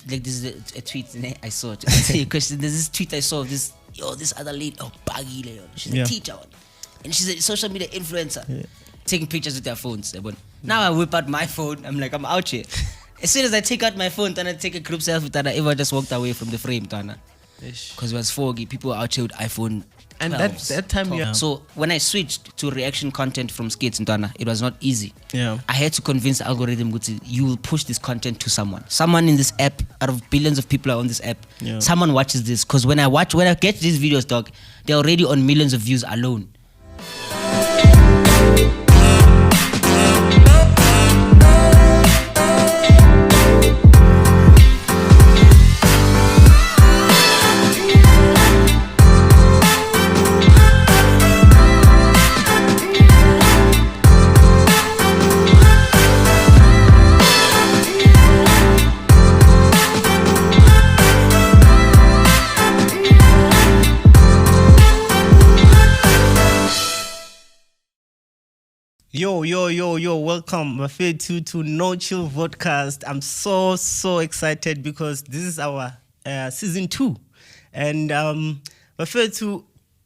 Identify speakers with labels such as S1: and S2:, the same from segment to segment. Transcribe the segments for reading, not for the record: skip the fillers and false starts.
S1: Like this is a tweet I saw. To answer your question, there's this tweet I saw of this other lady, baggy lady. She's a teacher, and she's a social media influencer, taking pictures with their phones. But now I whip out my phone. I'm like, I'm out here. As soon as I take out my phone, then I take a group selfie. Then I ever just walked away from the frame, Tana, because it was foggy. People were out here with iPhone.
S2: And that time,
S1: So when I switched to reaction content from skits in Tana, it was not easy.
S2: Yeah.
S1: I had to convince the algorithm you will push this content to someone. Someone in this app, out of billions of people are on this app, someone watches this. Because when I get these videos, dog, they're already on millions of views alone.
S2: Yo, welcome, my favorite to No Chill Vodcast. I'm so excited because this is our season 2. And my favorite to,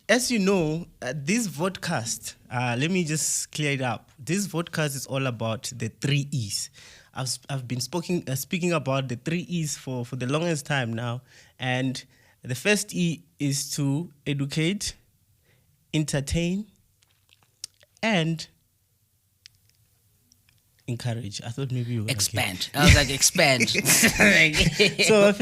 S2: as you know, this vodcast, let me just clear it up. This vodcast is all about the 3 E's. I've been speaking about the 3 E's for the longest time now. And the first E is to educate, entertain, and encourage. I thought maybe you were
S1: expand. I was like, expand.
S2: So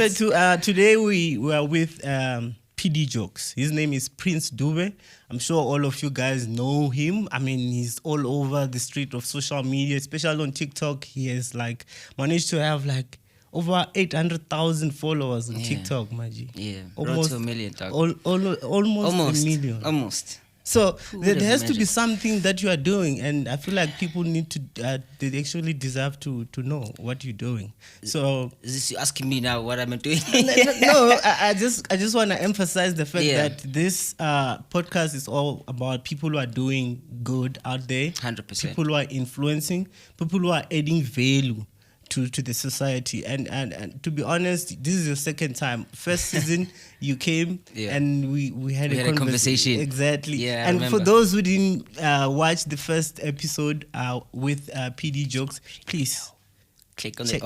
S2: today we are with PD Jokes. His name is Prince Dube. I'm sure all of you guys know him. I mean, he's all over the street of social media, especially on TikTok. He has managed to have over 800,000 followers on TikTok, Maji.
S1: Yeah, almost a million.
S2: Almost a million.
S1: Almost.
S2: So there has to be something that you are doing, and I feel like people need to, they actually deserve to know what you're doing. So
S1: is this you asking me now what I'm doing?
S2: No, I just want to emphasize the fact that this podcast is all about people who are doing good out there.
S1: 100%.
S2: People who are influencing, people who are adding value to the society. And to be honest, this is your second time. First season you came and we had a conversation. Exactly.
S1: Yeah,
S2: and for those who didn't watch the first episode with PD Jokes, please
S1: click on
S2: check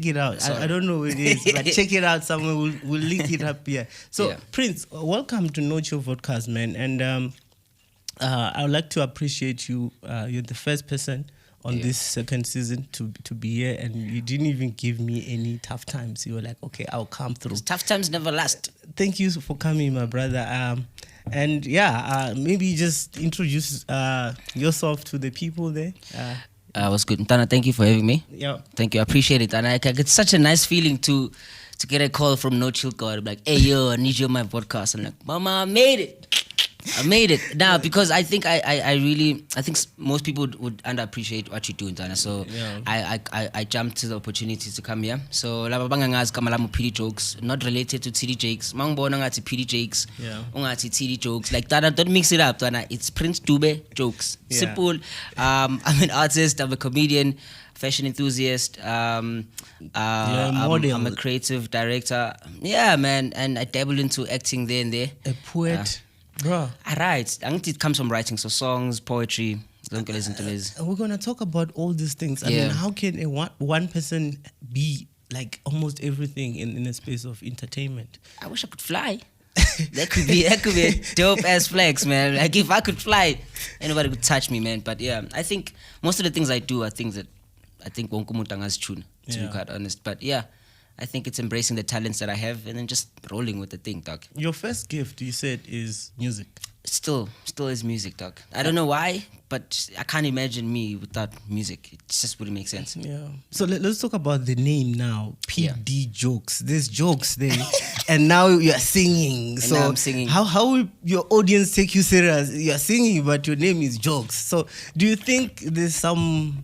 S2: it out. I don't know where it is, but check it out somewhere. We'll link it up here. So Prince, welcome to No Chill Vodcast, man. And I would like to appreciate you. You're the first person on this second season to be here, and you didn't even give me any tough times. You were like, okay, I'll come through.
S1: Tough times never last.
S2: Thank you for coming, my brother. And maybe just introduce yourself to the people there.
S1: Was good. Tana, thank you for having me.
S2: Yeah.
S1: Thank you. I appreciate it. And I get such a nice feeling to get a call from No Chill God. Like, hey, yo, I need you on my podcast. I'm like, Mama, I made it now because I think I think most people would underappreciate what you're doing, Tana. So I jumped to the opportunity to come here. So laba bangangazi kama lami PD Jokes, not related to TD Jakes. Mangibona ngathi PD Jakes, ungathi TD Jokes. Like Tana, don't mix it up, Tana. It's Prince Dube Jokes. Simple. I'm an artist. I'm a comedian, fashion enthusiast. I'm a creative director. Yeah, man. And I dabble into acting there and there.
S2: A poet. Bro,
S1: I write. I think it comes from writing, so songs, poetry.
S2: We're gonna talk about all these things. I mean, how can one person be like almost everything in a space of entertainment?
S1: I wish I could fly. that could be a dope ass flex, man. Like if I could fly, anybody could touch me, man. But yeah, I think most of the things I do are things that I think won't come as tune, to be quite honest. But yeah, I think it's embracing the talents that I have and then just rolling with the thing, dog.
S2: Your first gift, you said, is music.
S1: Still is music, dog. I don't know why, but I can't imagine me without music. It just wouldn't make sense.
S2: Yeah. So let's talk about the name now. PD Jokes. There's jokes there, and now you're singing.
S1: And
S2: so
S1: now I'm singing.
S2: How will your audience take you serious? You're singing, but your name is Jokes. So do you think there's some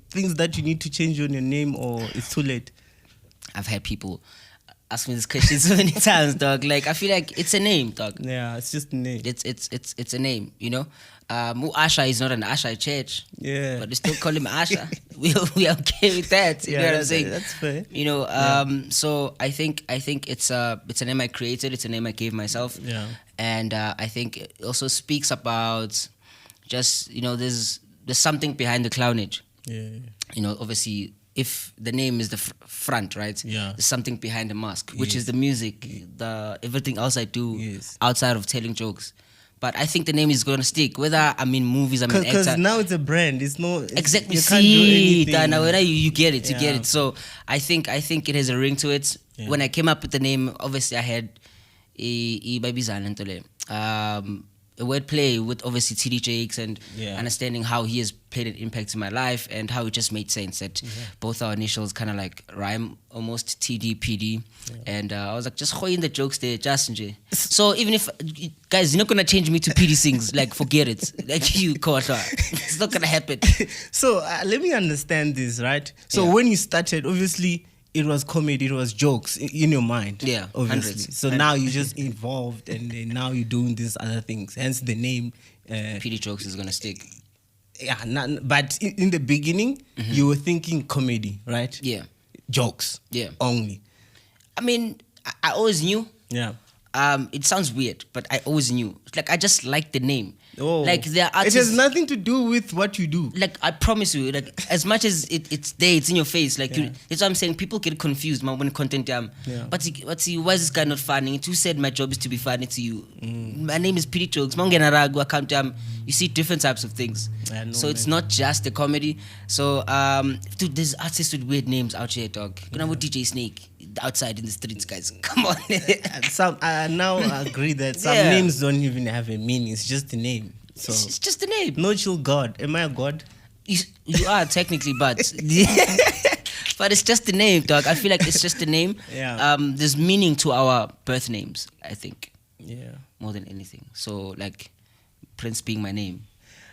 S2: things that you need to change on your name, or it's too late?
S1: I've had people asked me this question so many times, dog. Like, I feel like it's a name, dog.
S2: Yeah, it's just a name.
S1: It's a name, you know. Asha is not an Asha church.
S2: Yeah.
S1: But we still call him Asha. we are okay with that. You know what I'm saying?
S2: That's fair.
S1: You know, so I think it's a name I created. It's a name I gave myself.
S2: Yeah.
S1: And I think it also speaks about just, you know, there's something behind the clownage.
S2: Yeah.
S1: You know, obviously, if the name is the front, right?
S2: Yeah.
S1: There's something behind the mask, which is the music, the everything else I do outside of telling jokes. But I think the name is going to stick, whether I'm in movies, I'm an actor.
S2: Because now it's a brand. It's no...
S1: Exactly.
S2: You can't do anything.
S1: Now, you get it. You get it. So I think it has a ring to it. Yeah. When I came up with the name, obviously I had a wordplay with obviously TD Jakes and understanding how he has played an impact in my life and how it just made sense that both our initials kind of like rhyme almost, TD, PD. And I was like, just in the jokes there, just nje. So even if, guys, you're not going to change me to PD Sings, like forget it. Like you, Kota. It's not going to happen.
S2: So let me understand this, right? So when you started, obviously, it was comedy, it was jokes in your mind.
S1: Yeah,
S2: obviously.
S1: hundreds.
S2: So now you're just involved and then now you're doing these other things. Hence the name.
S1: PD Jokes is going to stick.
S2: Yeah, but in the beginning, you were thinking comedy, right?
S1: Yeah.
S2: Jokes. Yeah. Only.
S1: I mean, I always knew.
S2: Yeah.
S1: It sounds weird, but I always knew. Like, I just like the name.
S2: Oh.
S1: Like, there are artists,
S2: it has nothing to do with what you do.
S1: Like, I promise you, like, as much as it's there, it's in your face. Like, that's what I'm saying. People get confused when content. But see, why is this guy not funny? It who said my job is to be funny to you? My name is PD Jokes. You see different types of things. So it's not just the comedy. So, dude, there's artists with weird names out here, dog. You know, DJ Snake outside in the streets, guys. Come on.
S2: Some now agree that some names don't even have a meaning. It's just a name. So
S1: it's just a name.
S2: No chill God. Am I a god?
S1: You are technically, but but it's just a name, dog. I feel like it's just a name.
S2: Yeah.
S1: There's meaning to our birth names, I think.
S2: Yeah.
S1: More than anything. So like Prince being my name.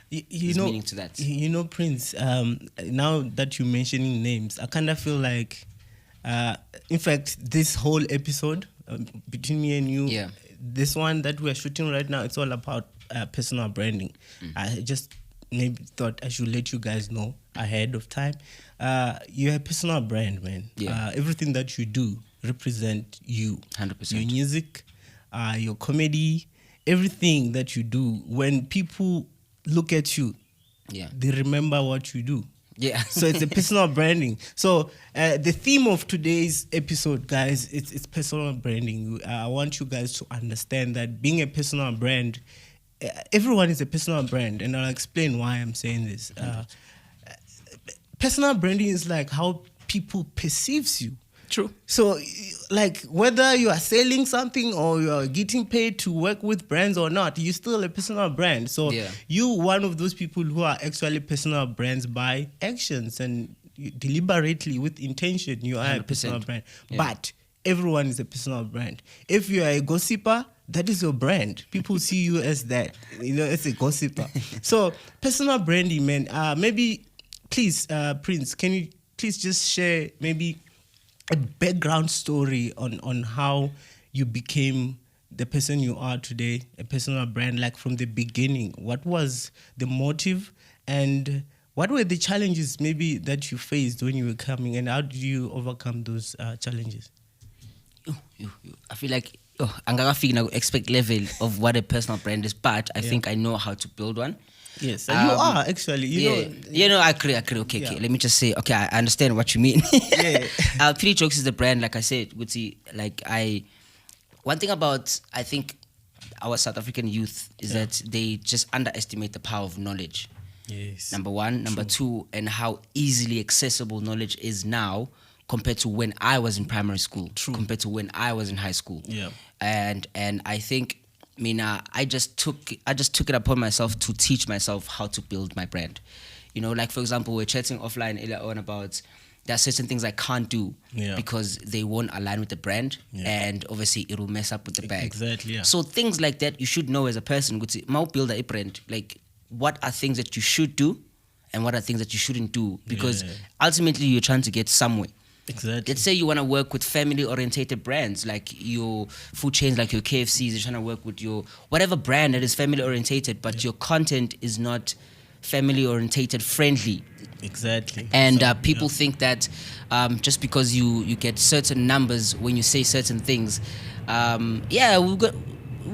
S2: You know,
S1: meaning to that.
S2: You know, Prince. Now that you're mentioning names, I kind of feel like, in fact, this whole episode between me and you, this one that we're shooting right now, it's all about personal branding. I just maybe thought I should let you guys know ahead of time. You're a personal brand, man. Yeah. Everything that you do represent you.
S1: 100%.
S2: Your music, your comedy, everything that you do. When people look at you, they remember what you do.
S1: Yeah.
S2: So it's a personal branding. So the theme of today's episode, guys, it's personal branding. I want you guys to understand that being a personal brand, everyone is a personal brand, and I'll explain why I'm saying this. Personal branding is like how people perceives you.
S1: True.
S2: So, like, whether you are selling something or you are getting paid to work with brands or not, you're still a personal brand. So, you one of those people who are actually personal brands by actions and deliberately with intention. You are 100%. A personal brand. Yeah. But everyone is a personal brand. If you are a gossiper, that is your brand. People see you as that. You know, as a gossiper. So, personal branding, man. Maybe, please, Prince, can you please just share maybe a background story on how you became the person you are today, a personal brand, like from the beginning. What was the motive and what were the challenges maybe that you faced when you were coming, and how did you overcome those challenges?
S1: I feel like I'm going to expect level of what a personal brand is, but I think I know how to build one.
S2: Yes, you are actually. You know, I agree. Okay. Let
S1: me just say, okay, I understand what you mean. PD Jokes is the brand, like I said. One thing about, I think, our South African youth is that they just underestimate the power of knowledge.
S2: Yes.
S1: Number one. Number two, and how easily accessible knowledge is now compared to when I was in primary school.
S2: True.
S1: Compared to when I was in high school.
S2: Yeah.
S1: And I think, I just took it upon myself to teach myself how to build my brand. You know, like, for example, we're chatting offline earlier on about there are certain things I can't do because they won't align with the brand, and obviously it will mess up with the bag.
S2: Exactly. Yeah.
S1: So things like that you should know as a person. Build a brand. Like, what are things that you should do, and what are things that you shouldn't do? Because ultimately you're trying to get somewhere.
S2: Exactly.
S1: Let's say you want to work with family-orientated brands, like your food chains, like your KFCs. You're trying to work with your whatever brand that is family-orientated, but your content is not family-orientated friendly.
S2: Exactly.
S1: And people think that just because you get certain numbers when you say certain things, we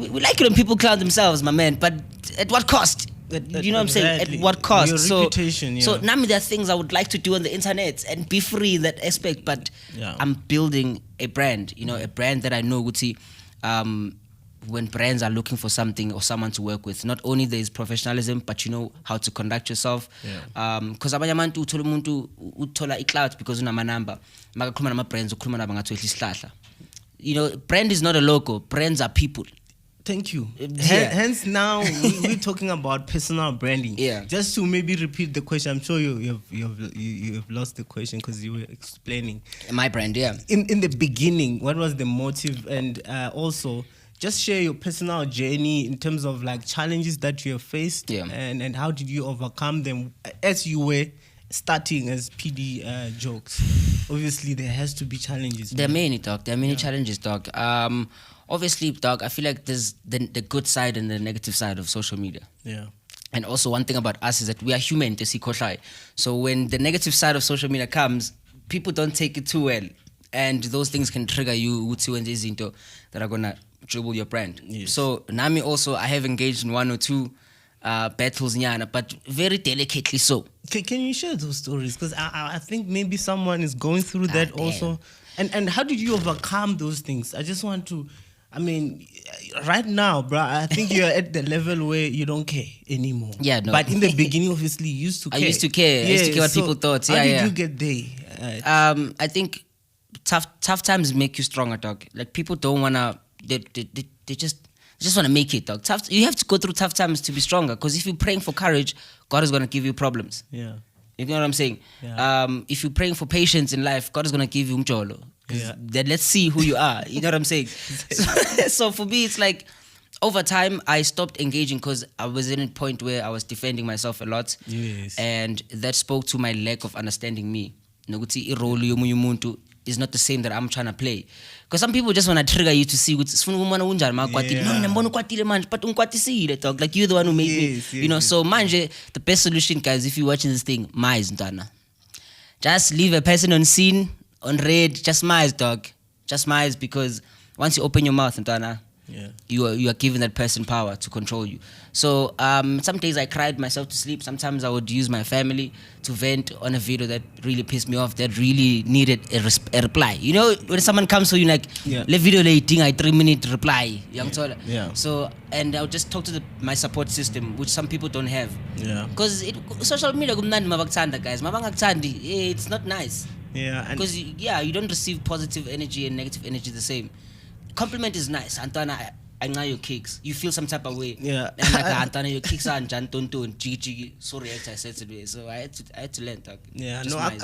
S1: like it when people clown themselves, my man. But at what cost? You know what I'm saying? At what cost?
S2: Your reputation,
S1: So now there are things I would like to do on the internet and be free in that aspect, but I'm building a brand, a brand that I know would see when brands are looking for something or someone to work with, not only there is professionalism, but you know how to conduct yourself. Because abanye abantu uthola umuntu uthola iclout because unamanamba makakhuluma nama-brands ukhuluma nabo ngathi isihlahla. Brand is not a logo, brands are people.
S2: Thank you. Hence now we're talking about personal branding. Just to maybe repeat the question, I'm sure you have lost the question because you were explaining
S1: my brand.
S2: In the beginning, what was the motive, and also just share your personal journey in terms of like challenges that you have faced, and how did you overcome them as you were starting as PD Jokes. Obviously, there has to be challenges.
S1: There are many, dog. There are many challenges, dog. Obviously, dog, I feel like there's the good side and the negative side of social media. And also one thing about us is that we are human, to see koshai. So when the negative side of social media comes, people don't take it too well. And those things can trigger you that are going to dribble your brand. So Nami also, I have engaged in one or two battles, but very delicately so.
S2: Can you share those stories? Because I think maybe someone is going through that also. And how did you overcome those things? I just want to, right now, bro, I think you're at the level where you don't care anymore. But in the beginning, obviously, you used to care.
S1: I used to care. I used to care what people thought.
S2: How did you get there?
S1: I think tough times make you stronger, dog. Like people don't wanna, they just want to make it, dog. You have to go through tough times to be stronger. Because if you're praying for courage, God is gonna give you problems. You know what I'm saying? If you're praying for patience in life, God is gonna give you umjolo. Then let's see who you are. You know what I'm saying? So for me, it's like over time I stopped engaging because I was in a point where I was defending myself a lot. And that spoke to my lack of understanding me. Nokuthi irole yomunye umuntu is not the same that I'm trying to play. Because some people just want to trigger you to see but dog. Like you're the one who made me. So manje, the best solution, guys, if you're watching this thing, mais ntana. Just leave a person on scene, on red, just mais, dog. Just mais, because once you open your mouth, ntana, you are giving that person power to control you. So some days I cried myself to sleep. Sometimes I would use my family to vent on a video that really pissed me off, that really needed a reply. You know, when someone comes to you like, le video lating, I 3-minute reply. So, and I would just talk to my support system, which some people don't have. Because social media, guys, it's not nice. Because you don't receive positive energy and negative energy the same. Compliment is nice. Antana, I know your kicks. You feel some type of way. And like Antana, your kicks are Jantonto, Gigi. Sorry, I said today. So I had to learn that.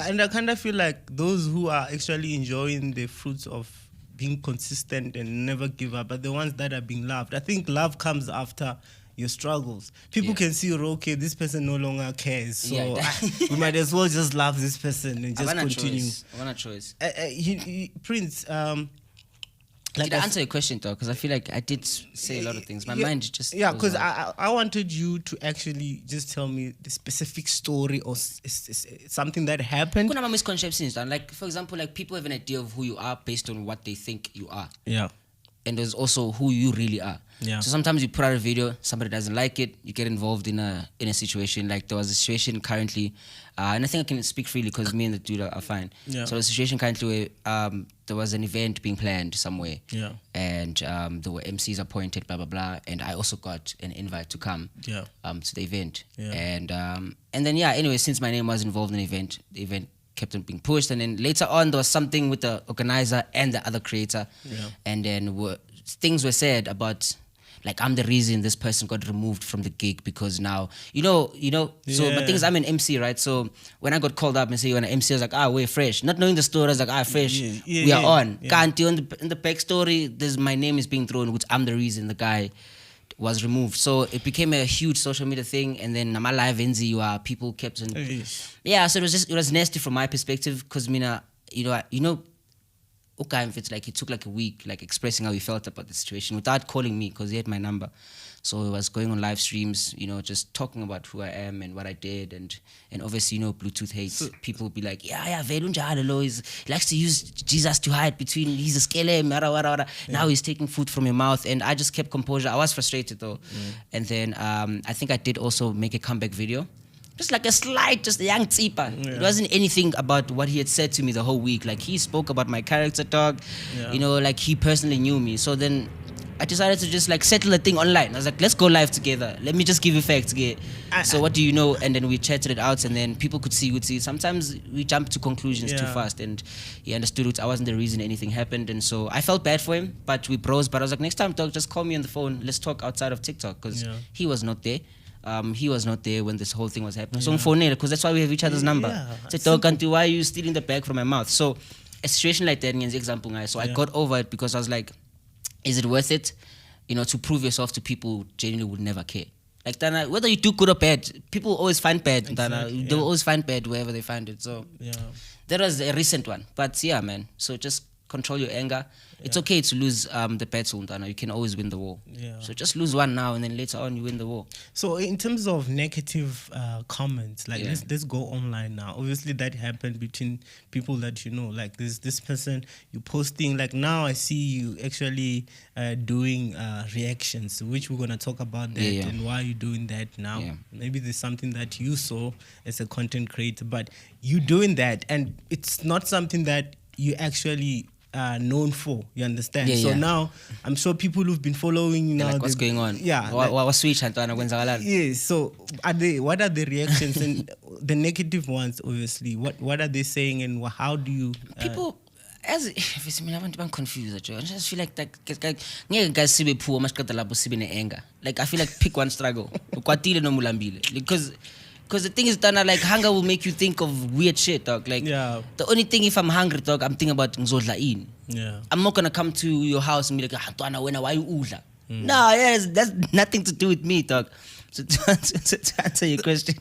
S2: And I kind of feel like those who are actually enjoying the fruits of being consistent and never give up are the ones that are being loved. I think love comes after your struggles. People can see, okay, this person no longer cares. So we might as well just love this person and just continue.
S1: I want a choice.
S2: Prince,
S1: did I answer your question though? Because I feel like I did say a lot of things. My mind just
S2: because I wanted you to actually just tell me the specific story or something that happened.
S1: Kuna misconceptions, like for example, like people have an idea of who you are based on what they think you are. And there's also who you really are. So sometimes you put out a video, somebody doesn't like it, you get involved in a situation. Like there was a situation currently, and I think I can speak freely because me and the dude are fine. So a situation currently where there was an event being planned somewhere, and there were MCs appointed, blah blah blah, and I also got an invite to come to the event, and then anyway, since my name was involved in the event kept on being pushed, and then later on there was something with the organizer and the other creator, and then things were said about like I'm the reason this person got removed from the gig because now you know. So but things, I'm an MC, right? So when I got called up and say you're an MC, I was like, we're fresh. Not knowing the story, I was like, fresh. We are on. Can't in the backstory, there's my name is being thrown, which I'm the reason the guy was removed. So it became a huge social media thing, and then my live NZ, people kept on. So it was nasty from my perspective because okay, if it's like he took like a week, like expressing how he felt about the situation without calling me because he had my number. So he was going on live streams, just talking about who I am and what I did, and obviously, Bluetooth hates. So, people will be like, he likes to use Jesus to hide between, he's a skele, now he's taking food from your mouth. And I just kept composure. I was frustrated though. And then I think I did also make a comeback video. Just like a slight, just a young tsipa. It wasn't anything about what he had said to me the whole week. Like he spoke about my character talk, like he personally knew me. So then I decided to just like settle the thing online. I was like, let's go live together. Let me just give you facts. So what do you know? And then we chatted it out, and then people could see. Sometimes we jump to conclusions too fast, and he understood it. I wasn't the reason anything happened, and so I felt bad for him. But we bros. But I was like, next time, dog, just call me on the phone. Let's talk outside of TikTok, because he was not there. He was not there when this whole thing was happening. So phone because that's why we have each other's number. So dog, why are you stealing the bag from my mouth? So a situation like that, example, guys. So I got over it because I was like, is it worth it? To prove yourself to people who genuinely would never care. Like, Dana, whether you do good or bad, people always find bad. Exactly, they'll always find bad wherever they find it. So that was a recent one. But yeah, man. So just control your anger. It's okay to lose the battle, Dana. You can always win the war. So just lose one now, and then later on you win the war.
S2: So in terms of negative comments, like let's go online now. Obviously that happened between people that like this person you posting. Like now I see you actually doing reactions, which we're gonna talk about that and why you're doing that now. Maybe there's something that you saw as a content creator, but you doing that, and it's not something that you actually known for, you understand? Now I'm sure people who've been following you now,
S1: like, what's going on? What's switch and
S2: so what are the reactions and the negative ones? Obviously, what are they saying, and how do you
S1: people I'm confused. I just feel like guys see poor anger. Like I feel like pick one struggle. Because the thing is, Dana, like hunger will make you think of weird shit, dog. Like the only thing, if I'm hungry, dog, I'm thinking about ngzodla in. I'm not gonna come to your house and be like, Dana, why you udla? No, that's nothing to do with me, dog. So to answer your question,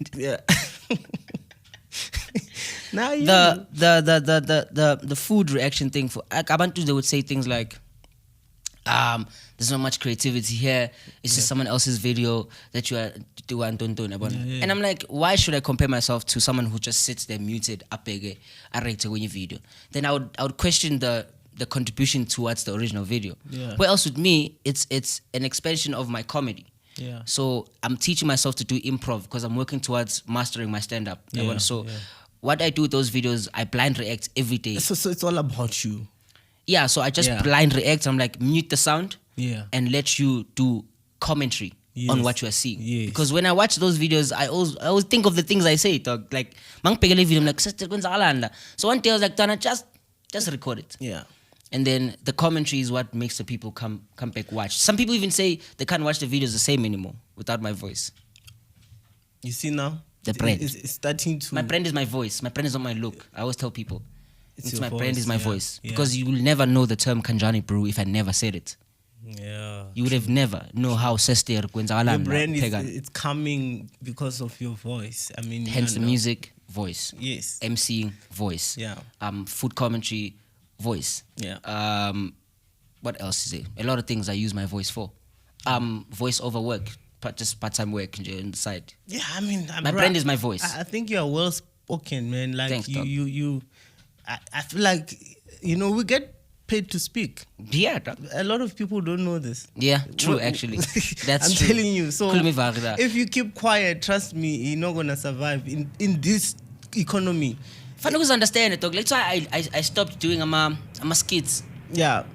S2: now
S1: the food reaction thing for Abantu, they would say things like, there's not much creativity here. It's just someone else's video that you are doing. And I'm like, why should I compare myself to someone who just sits there muted apege arete when you video? Then I would question the contribution towards the original video. Where else with me, it's an expansion of my comedy. So I'm teaching myself to do improv because I'm working towards mastering my stand-up. What I do with those videos, I blind react every day.
S2: So it's all about you.
S1: So I just blind react. I'm like, mute the sound and let you do commentary on what you are seeing. Because when I watch those videos, I always think of the things I say, dog. Like, I'm like, so one day I was like, Dana, just record it. And then the commentary is what makes the people come back watch. Some people even say they can't watch the videos the same anymore without my voice.
S2: You see now?
S1: The brand.
S2: It's starting to...
S1: My brand is my voice. My brand is not my look. I always tell people. It's my brand is my voice. Because you will never know the term Kanjani Brew if I never said it. You would have never know how Sester
S2: your brand it's coming because of your voice. I mean,
S1: hence the music, voice.
S2: Yes.
S1: MCing, voice. Food commentary, voice. What else is it? A lot of things I use my voice for. Voice over work, just part-time work on the side.
S2: I mean,
S1: my brand is my voice.
S2: I think you're well spoken, man. Like
S1: thanks,
S2: I feel like we get paid to speak. A lot of people don't know this.
S1: True, actually. That's
S2: I'm
S1: true.
S2: telling you. So if you keep quiet, trust me, you're not gonna survive in this economy.
S1: Fanukuz understand it, dog. That's why I stopped doing skits.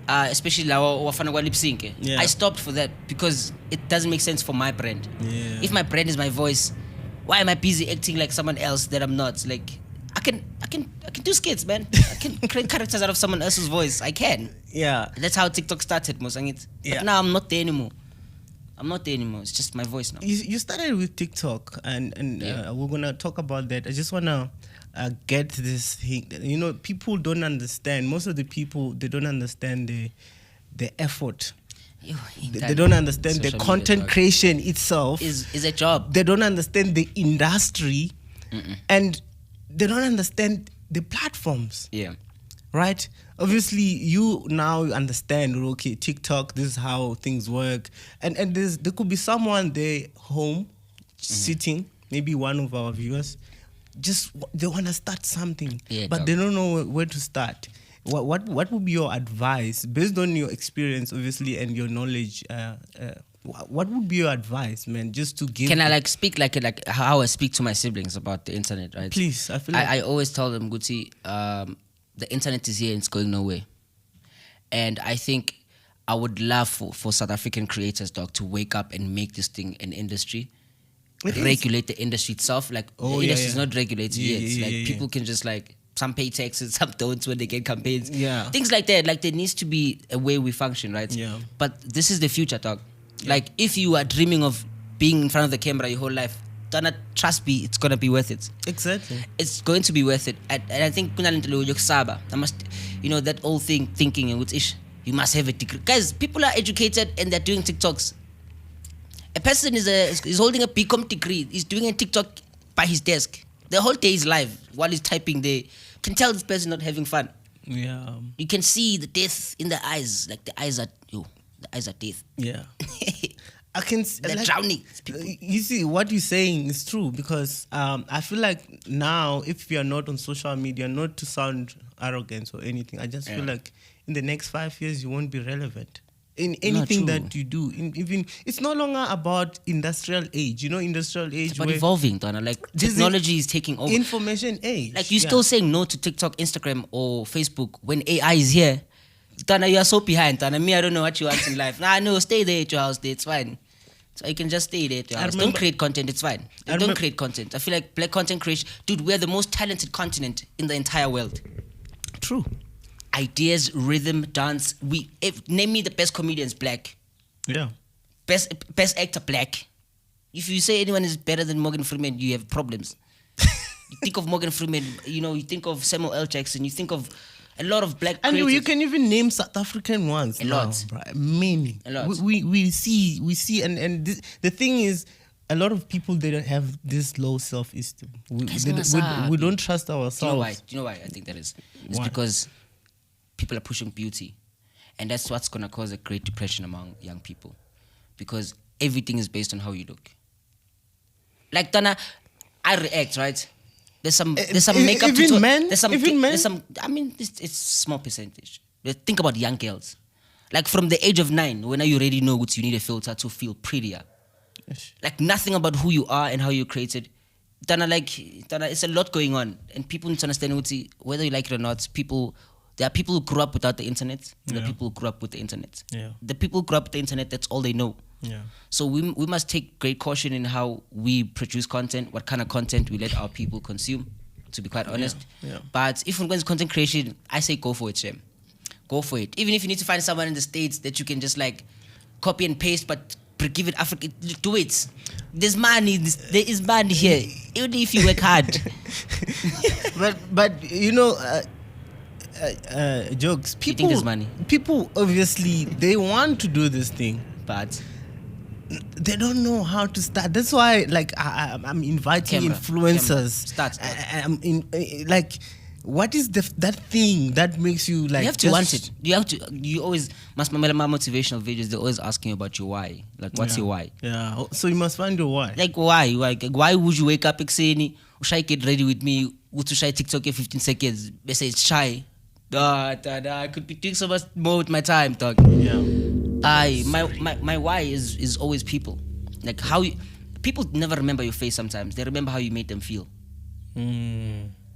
S1: Especially lip sync. I stopped for that because it doesn't make sense for my brand. If my brand is my voice, why am I busy acting like someone else that I'm not? Like, I can do skits, man. I can create characters out of someone else's voice. I can. That's how TikTok started, Mosangit. But now I'm not there anymore. It's just my voice now.
S2: You started with TikTok, and we're gonna talk about that. I just wanna get this thing. People don't understand. Most of the people, they don't understand the effort. They don't understand the content creation itself
S1: is a job.
S2: They don't understand the industry, and they don't understand the platforms. right? Obviously, you now understand, okay, TikTok, this is how things work. And there could be someone there home, sitting, maybe one of our viewers, just they want to start something,
S1: Yeah,
S2: but
S1: dog.
S2: they don't know where to start. What would be your advice, based on your experience, obviously, and your knowledge? What would be your advice, man, just to give...
S1: Can I like speak like how I speak to my siblings about the internet, right?
S2: Please, I feel like...
S1: I always tell them, Guti, the internet is here and it's going nowhere. And I think I would love for South African creators, dog, to wake up and make this thing an industry. Regulate the industry itself. Like, the industry is not regulated yet. People can just like, some pay taxes, some don't when they get campaigns.
S2: Yeah.
S1: Things like that. Like, there needs to be a way we function, right?
S2: Yeah.
S1: But this is the future, dog. Like, if you are dreaming of being in front of the camera your whole life, Donna, trust me, it's gonna be worth it.
S2: Exactly.
S1: It's going to be worth it. And I think I must, that old thing, thinking in which ish, you must have a degree. Guys, people are educated and they're doing TikToks. A person is holding a BCom degree. He's doing a TikTok by his desk. The whole day is live while he's typing there. You can tell this person not having fun.
S2: Yeah.
S1: You can see the death in the eyes. Like, the eyes are death.
S2: Yeah. I can...
S1: They're drowning.
S2: You see, what you're saying is true, because I feel like now, if you're not on social media, not to sound arrogant or anything, I just feel like in the next 5 years, you won't be relevant in anything that you do. Even it's no longer about industrial age. Industrial age.
S1: It's about evolving, Donna. Like, technology is taking over.
S2: Information age.
S1: Like, you're still saying no to TikTok, Instagram, or Facebook when AI is here. Donna, you are so behind, Donna. Me, I don't know what you want in life. Nah, no, stay there at your house. There, it's fine. So you can just stay there at your house. Don't create content. It's fine. Don't create content. I feel like black content creation, dude, we're the most talented continent in the entire world.
S2: True.
S1: Ideas, rhythm, dance. Name me the best comedians, black.
S2: Yeah.
S1: Best actor, black. If you say anyone is better than Morgan Freeman, you have problems. You think of Morgan Freeman, you think of Samuel L. Jackson, you think of a lot of black creators.
S2: And you can even name South African ones.
S1: A lot.
S2: Many.
S1: A lot.
S2: We see, and the thing is, a lot of people, they don't have this low self-esteem. We don't trust ourselves.
S1: Do you know why I think that is? It's because people are pushing beauty. And that's what's going to cause a great depression among young people. Because everything is based on how you look. Like, Donna, I react, right? There's some makeup
S2: even men?
S1: It's small percentage. Think about young girls. Like, from the age of 9, when you already know what you need a filter to feel prettier.
S2: Yes.
S1: Like, nothing about who you are and how you're created. Donna, it's a lot going on. And people need to understand, whether you like it or not, there are people who grew up without the internet. There are people who grew up with the internet.
S2: Yeah.
S1: The people who grew up with the internet, that's all they know.
S2: Yeah.
S1: So we must take great caution in how we produce content, what kind of content we let our people consume, to be quite honest.
S2: Yeah.
S1: But if we're going to content creation, I say go for it, Shem. Go for it. Even if you need to find someone in the States that you can just like copy and paste, but give it Africa, do it. There's money. There is money here, even if you work hard.
S2: but jokes. People,
S1: you think there's money?
S2: People obviously they want to do this thing,
S1: but
S2: they don't know how to start. That's why, like, I'm inviting influencers.
S1: Start.
S2: I'm like, what is that thing that makes you like?
S1: You have to want it. You always must remember my motivational videos. They're always asking you about your why. Like, what's your why?
S2: Yeah. So you must find your why.
S1: Like, why? Why would you wake up and say, "Should I get ready with me? Would you try TikTok in 15 seconds?" They say it's shy. I could be doing so much more with my time, dog.
S2: Yeah.
S1: My why is always people. Like, people never remember your face sometimes. They remember how you made them feel.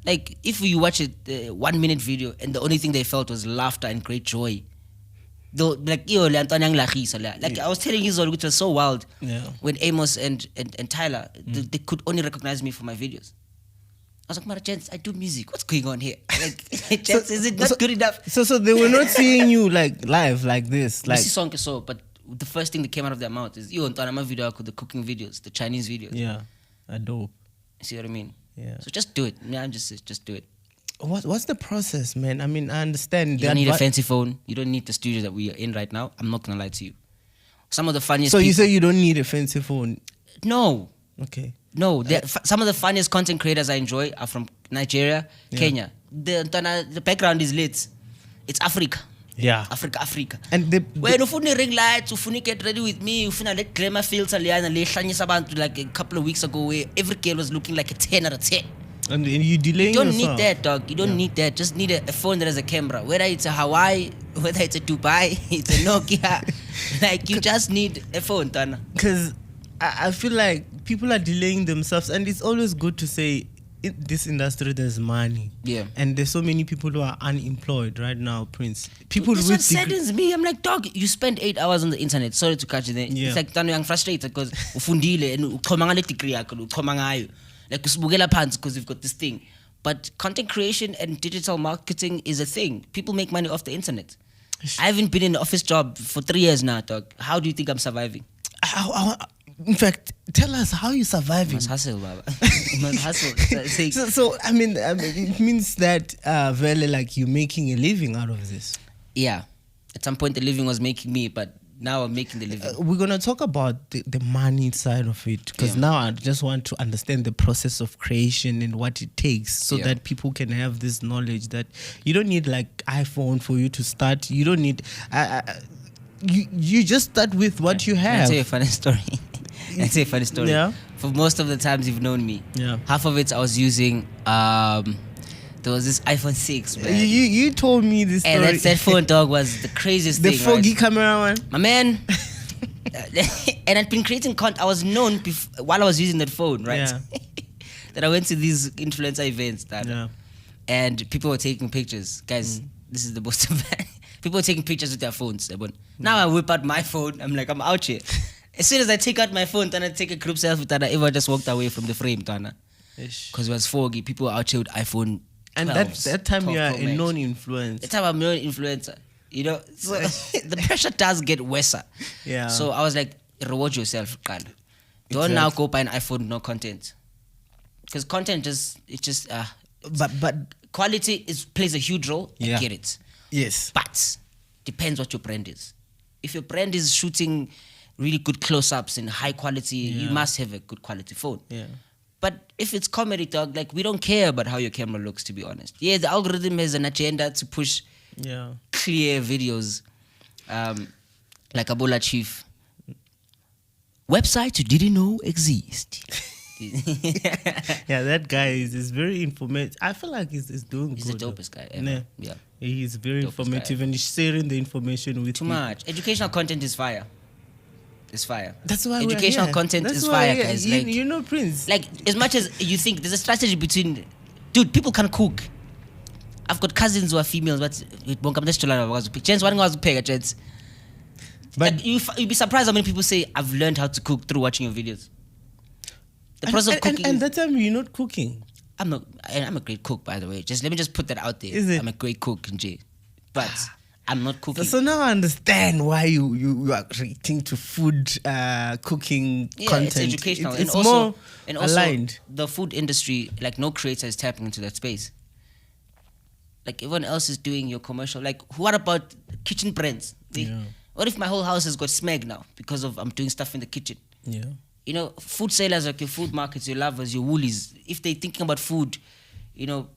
S1: Like, if you watch a 1 minute video and the only thing they felt was laughter and great joy. Like, I was telling you, which was so wild.
S2: Yeah.
S1: When Amos and Tyler, they could only recognize me for my videos. I was like, Mara Chance, I do music. What's going on here? Like, Chance, is it not good enough?
S2: So they were not seeing you like live like this. Like,
S1: but the first thing that came out of their mouth is, "Yo, my video, the cooking videos, the Chinese videos."
S2: Yeah, dope.
S1: See what I mean?
S2: Yeah.
S1: So just do it. Yeah, just do it.
S2: What's the process, man? I mean, I understand.
S1: You don't need a fancy phone. You don't need the studio that we are in right now. I'm not gonna lie to you. Some of the funniest.
S2: So you say you don't need a fancy phone?
S1: No.
S2: Okay.
S1: No, some of the funniest content creators I enjoy are from Nigeria, Kenya. the background is lit. It's Africa.
S2: Yeah.
S1: Africa.
S2: And
S1: when ufuna ring lights, ufuna get ready with me, ufuna let glamour filter liana le hlanyisa abantu like a couple of weeks ago where every girl was looking like a 10 out of 10.
S2: And you delaying
S1: You don't
S2: yourself.
S1: need that, dog. You don't need that. Just need a phone that has a camera. Whether it's a Hawaii, whether it's a Dubai, it's a Nokia. Like, you just need a phone, Tana.
S2: Because I feel like people are delaying themselves, and it's always good to say, in this industry there's money.
S1: Yeah.
S2: And there's so many people who are unemployed right now, Prince. People
S1: This
S2: with
S1: what saddens me. I'm like, dog, you spend 8 hours on the internet. Sorry to catch you there.
S2: Yeah.
S1: It's like, Tana, I'm frustrated because ufundile and uxhoma ngale degree yakho, uxhoma ngayo. Like, usibukela phansi because you've got this thing. But content creation and digital marketing is a thing. People make money off the internet. I haven't been in an office job for 3 years now, dog. How do you think I'm surviving?
S2: In fact, tell us how you surviving.
S1: Must hustle, Baba. Must hustle.
S2: So I mean, it means that really, like, you're making a living out of this.
S1: Yeah. At some point, the living was making me, but now I'm making the living.
S2: We're going to talk about the money side of it, because now I just want to understand the process of creation and what it takes so that people can have this knowledge that you don't need like iPhone for you to start. You don't need... you just start with what you have.
S1: I'll tell you a funny story.
S2: Yeah.
S1: For most of the times you've known me, half of it I was using... there was this iPhone 6, man.
S2: You told me this story.
S1: And that phone, dog, was the craziest thing.
S2: The foggy camera one.
S1: My man. And I'd been creating content. I was known while I was using that phone, right?
S2: Yeah.
S1: That I went to these influencer events, and people were taking pictures. Guys, this is the most people were taking pictures with their phones. Now I whip out my phone. I'm like, I'm out here. As soon as I take out my phone, then I take a group selfie. Then I just walked away from the frame, because it was foggy. People were out here with iPhone.
S2: And that time you are a known influencer.
S1: That time I'm a known influencer. You know, so the pressure does get worse.
S2: Yeah.
S1: So I was like, reward yourself, Kyle. Don't now go buy an iPhone, no content. Because content but quality plays a huge role. I get it.
S2: Yes.
S1: But depends what your brand is. If your brand is shooting really good close-ups and high quality, you must have a good quality phone.
S2: Yeah.
S1: But if it's comedy, dog, like, we don't care about how your camera looks, to be honest. Yeah, the algorithm has an agenda to push clear videos. Like Ebola Chief. Websites you didn't know exist.
S2: Yeah, that guy is very informative. I feel like he's doing good.
S1: He's the dopest guy ever. Yeah.
S2: He's very informative and he's sharing the information with
S1: Too much. Educational content is fire. It's fire.
S2: That's why
S1: educational content is fire, guys. Like,
S2: you know, Prince.
S1: Like, as much as you think there's a strategy between, dude, people can cook. I've got cousins who are females, but but like, you'd be surprised how many people say, I've learned how to cook through watching your videos. The process of cooking.
S2: And that time you're not cooking.
S1: I'm a great cook, by the way. Let me just put that out there.
S2: Is it?
S1: I'm a great cook, Jay. But I'm not cooking.
S2: So now I understand why you are reacting to food cooking content.
S1: It's educational.
S2: It's
S1: and
S2: more
S1: also
S2: aligned.
S1: The food industry, like, no creator is tapping into that space. Like, everyone else is doing your commercial. Like, what about kitchen brands? What if my whole house has got smeg now because of I'm doing stuff in the kitchen?
S2: Yeah.
S1: You know, food sellers, like your food markets, your Lovers, your Woolies, if they're thinking about food, you know,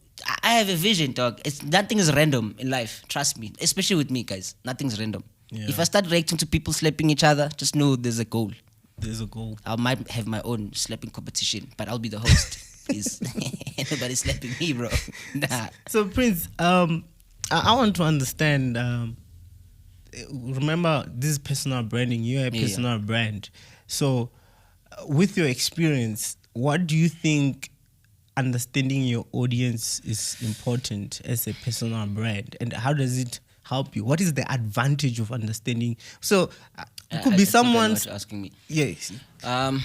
S1: I have a vision, dog. Nothing is random in life. Trust me. Especially with me, guys. Nothing's random.
S2: Yeah.
S1: If I start reacting to people slapping each other, just know there's a goal.
S2: There's a goal.
S1: I might have my own slapping competition, but I'll be the host. Please. Nobody's slapping me, bro. Nah.
S2: So, Prince, I want to understand. Remember, this is personal branding. You're a personal brand. So, with your experience, what do you think understanding your audience is important as a personal brand, and how does it help you? What is the advantage of understanding? So it could be someone's
S1: asking me.
S2: Yes. I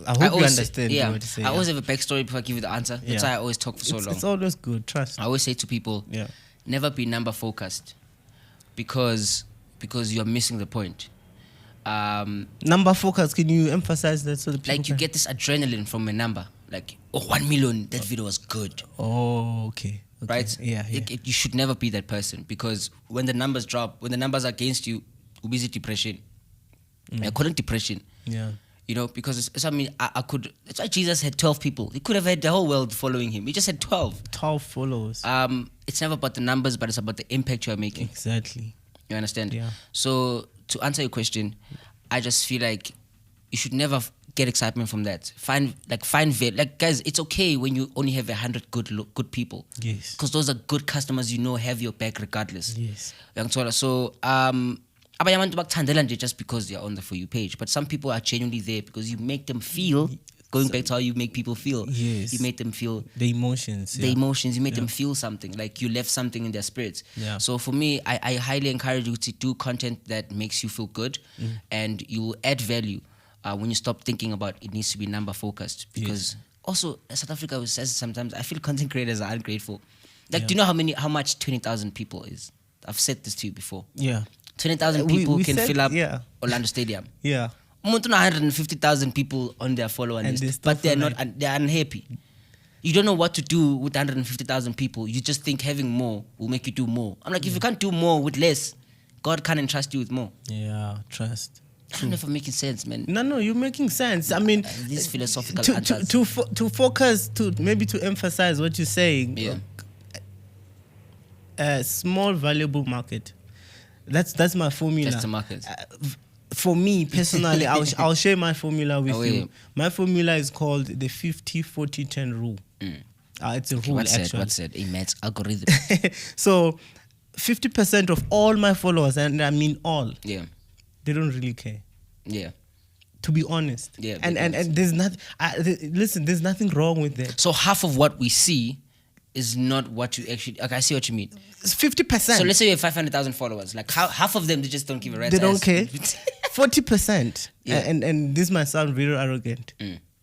S2: hope
S1: I
S2: you understand what to say.
S1: I always have a backstory before I give you the answer. That's why I always talk for so long.
S2: It's always good. Trust.
S1: I always say to people, never be number focused, because you're missing the point.
S2: Number focus, can you emphasize that so the people
S1: like you get this adrenaline from a number, like 1 million, that video was good.
S2: Oh, okay.
S1: Right?
S2: Yeah.
S1: You should never be that person, because when the numbers drop, when the numbers are against you, you're busy depression. I call it depression.
S2: Yeah.
S1: You know, because I mean, I could. That's why Jesus had 12 people. He could have had the whole world following him. He just had 12.
S2: 12 followers.
S1: It's never about the numbers, but it's about the impact you're making.
S2: Exactly.
S1: You understand?
S2: Yeah.
S1: So to answer your question, I just feel like you should never get excitement from that. Find guys, it's okay when you only have 100 good people.
S2: Yes.
S1: Because those are good customers, you know, have your back regardless.
S2: Yes.
S1: So abanye abantu bakuthandela nje just because they're on the For You page, but some people are genuinely there because you make them feel. Going back to how you make people feel.
S2: Yes.
S1: You make them feel
S2: the emotions.
S1: You made them feel something, like you left something in their spirits.
S2: Yeah.
S1: So for me, I highly encourage you to do content that makes you feel good, and you will add value when you stop thinking about it needs to be number focused. Because also South Africa says sometimes I feel content creators are ungrateful. Like, do you know how much 20,000 people is? I've said this to you before.
S2: Yeah.
S1: 20,000 people can fill up
S2: yeah.
S1: Orlando Stadium.
S2: Yeah.
S1: 150,000 people on their follower list, but they're unhappy. You don't know what to do with 150,000 people. You just think having more will make you do more. I'm like, if you can't do more with less, God can't entrust you with more.
S2: Yeah, trust.
S1: I'm never making sense, man.
S2: No, you're making sense. I mean,
S1: these philosophical
S2: answers. To focus, to emphasize what you're saying.
S1: Yeah.
S2: A small valuable market. That's my formula.
S1: That's the market.
S2: For me personally, I'll share my formula with you. My formula is called the 50-40-10 rule. It's a rule, actually.
S1: What's that? A maths algorithm.
S2: So 50% of all my followers, and I mean all, they don't really care.
S1: Yeah.
S2: To be honest.
S1: Yeah.
S2: And there's nothing. Listen, there's nothing wrong with that.
S1: So half of what we see is not what you actually. Okay, I see what you mean.
S2: It's 50%.
S1: So let's say you have 500,000 followers. Like half of them, they just don't give a rat's
S2: They don't
S1: ass.
S2: care. 40%. Yeah. And this might sound very arrogant.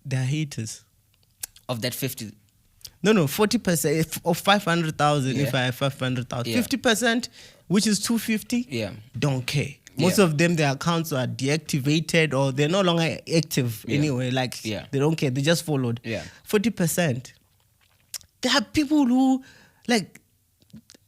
S2: They're haters.
S1: Of that 50.
S2: No, 40% of 500,000. If I have 500,000, 50%, which is 250. Don't care. Most of them, their accounts are deactivated or they're no longer active anyway. Like they don't care. They just followed. 40%. There are people who, like,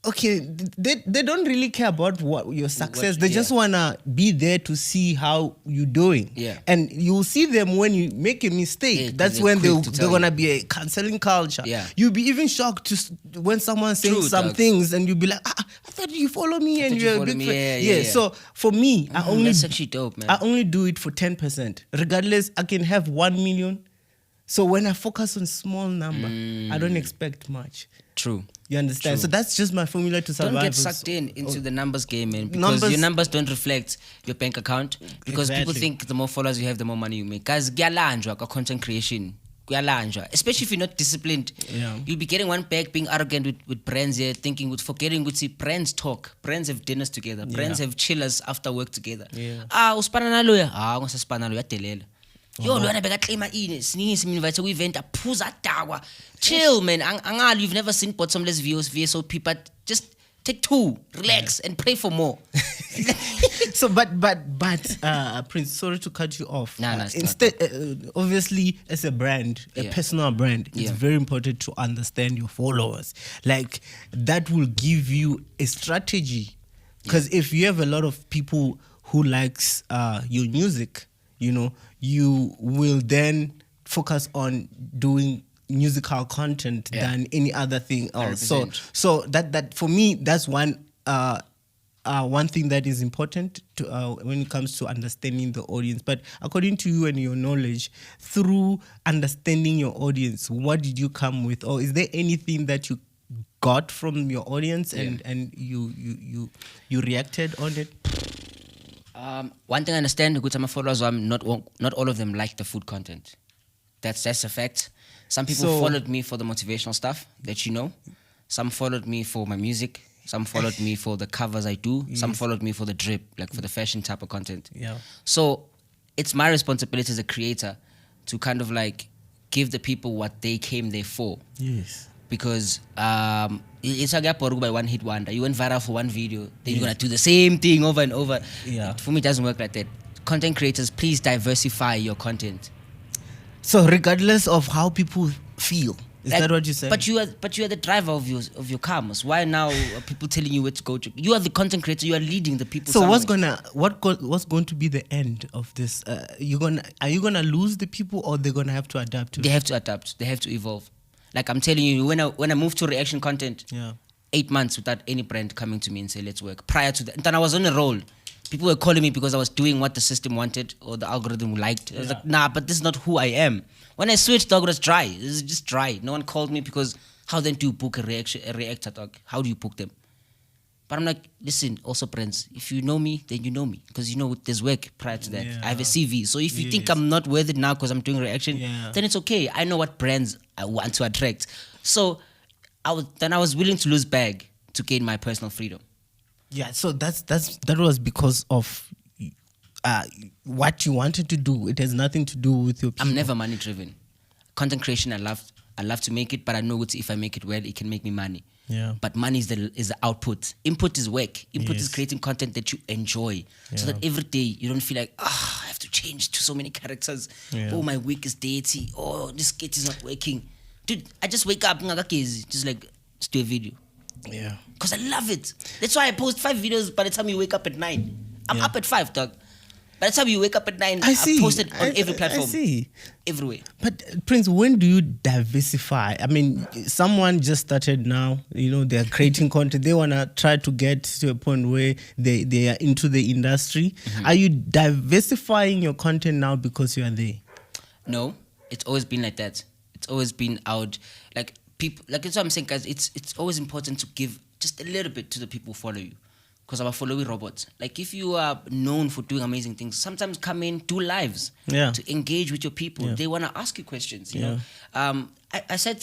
S2: okay, they don't really care about what your success. They just wanna be there to see how you're doing. And you'll see them when you make a mistake. That's when they're gonna be a canceling culture. You'll be even shocked when someone says some things, and you'll be like, I thought you follow me and you're a big fan. So for me,
S1: that's actually dope, man.
S2: I only do it for 10%. Regardless, I can have 1 million. So when I focus on small number, I don't expect much.
S1: True.
S2: You understand? So that's just my formula to survive.
S1: Don't get sucked into the numbers game, man. Because your numbers don't reflect your bank account. Because people think the more followers you have, the more money you make. Guys, content creation. Especially if you're not disciplined. You'll be getting one bag, being arrogant with brands here, forgetting to see brands talk. Brands have dinners together. Brands have chillers after work together. Uspana naloya. Uspana naloya. Yo, lwana bekaclaima ini siningi siminvite ku-event aphuza dawa. Chill, man. Angali, you've never seen bottomless VSOP, but just take 2, relax, and pray for more.
S2: So, but Prince, sorry to cut you off. Instead, obviously, as a brand, a personal brand, it's very important to understand your followers. Like, that will give you a strategy. Because if you have a lot of people who likes your music, you know, you will then focus on doing musical content than any other thing else. 100%. So that for me, that's one thing that is important to, when it comes to understanding the audience. But according to you and your knowledge, through understanding your audience, what did you come with, or is there anything that you got from your audience and you reacted on it?
S1: One thing I understand, good my followers, not all of them like the food content. That's a fact. Some people followed me for the motivational stuff that you know. Some followed me for my music. Some followed me for the covers I do. Some followed me for the drip, like for the fashion type of content. So it's my responsibility as a creator to kind of like give the people what they came there for. Because it's a gap by one hit wonder. You went viral for one video, then you're gonna do the same thing over and over. For me, it doesn't work like that. Content creators, please diversify your content.
S2: So regardless of how people feel, Is that what you say?
S1: But you are the driver of your karmas. Why now are people telling you where to go to? You are the content creator. You are leading the people.
S2: So
S1: somewhere.
S2: what's going to be the end of this? Are you gonna lose the people, or they're gonna have to adapt to it?
S1: They have to adapt. They have to evolve. Like I'm telling you, when I moved to reaction content, 8 months without any brand coming to me and say let's work. Prior to that, then I was on a roll. People were calling me because I was doing what the system wanted or the algorithm liked. I was like, nah, but this is not who I am. When I switched, dog, it was dry. It was just dry. No one called me because how then do you book a reactor, dog? How do you book them? But I'm like, listen, also friends, if you know me, then you know me. Because you know there's work prior to that. I have a CV. So if you think I'm not worth it now because I'm doing reaction, then it's okay. I know what brands I want to attract. So I was willing to lose bag to gain my personal freedom.
S2: Yeah, so that was because of what you wanted to do. It has nothing to do with your people.
S1: I'm never money driven. Content creation, I love to make it, but I know if I make it well, it can make me money.
S2: Yeah.
S1: But money is the output. Input is work. Input is creating content that you enjoy, so that every day you don't feel like I have to change to so many characters. Oh, my week is dirty. Oh, this sketch is not working. Dude, I just wake up just like just do a video.
S2: Yeah.
S1: Because I love it. That's why I post 5 videos by the time you wake up at 9. I'm up at 5, dog. By the time you wake up at 9, I've posted on every platform.
S2: I see.
S1: Everywhere.
S2: But Prince, when do you diversify? I mean, someone just started now, they're creating content. They want to try to get to a point where they are into the industry. Mm-hmm. Are you diversifying your content now because you are there?
S1: No, it's always been like that. It's always been out. Like, people, like that's what I'm saying, guys. It's always important to give just a little bit to the people who follow you, because I'm a following robot. Like if you are known for doing amazing things, sometimes come in, do lives to engage with your people. They want to ask you questions. You know, I said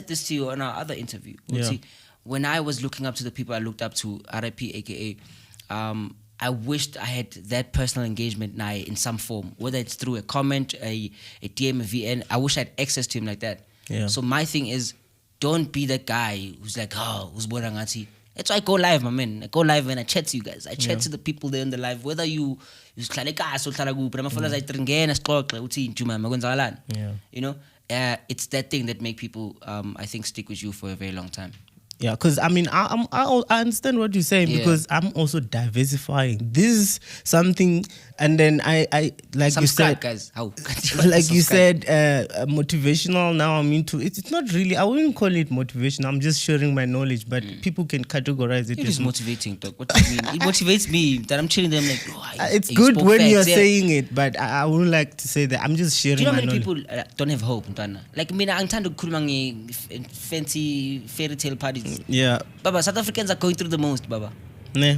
S1: this to you on our other interview. See, when I was looking up to the people I looked up to, RIP, aka, I wished I had that personal engagement now in some form, whether it's through a comment, a DM, a VN. I wish I had access to him like that. Yeah. So my thing is, don't be that guy who's like, who's borangati. That's why I go live, my man. I go live and I chat to you guys. I chat to the people there in the live, whether you it's it's that thing that make people I think stick with you for a very long time.
S2: Yeah, because I mean, I understand what you're saying, because I'm also diversifying. This is something, and then I like you said,
S1: guys,
S2: like you said, motivational. Now I'm into it. It's not really. I wouldn't call it motivation. I'm just sharing my knowledge, but people can categorize it.
S1: It is motivating, dog. What do you mean? It motivates me that I'm chilling them like.
S2: It's good when you're saying it, but I wouldn't like to say that. I'm just sharing.
S1: Do you know
S2: how
S1: many people don't have hope, Ntana? Like me, I'm trying to fancy fairy tale parties.
S2: Yeah,
S1: Baba, South Africans are going through the most, Baba.
S2: Yeah.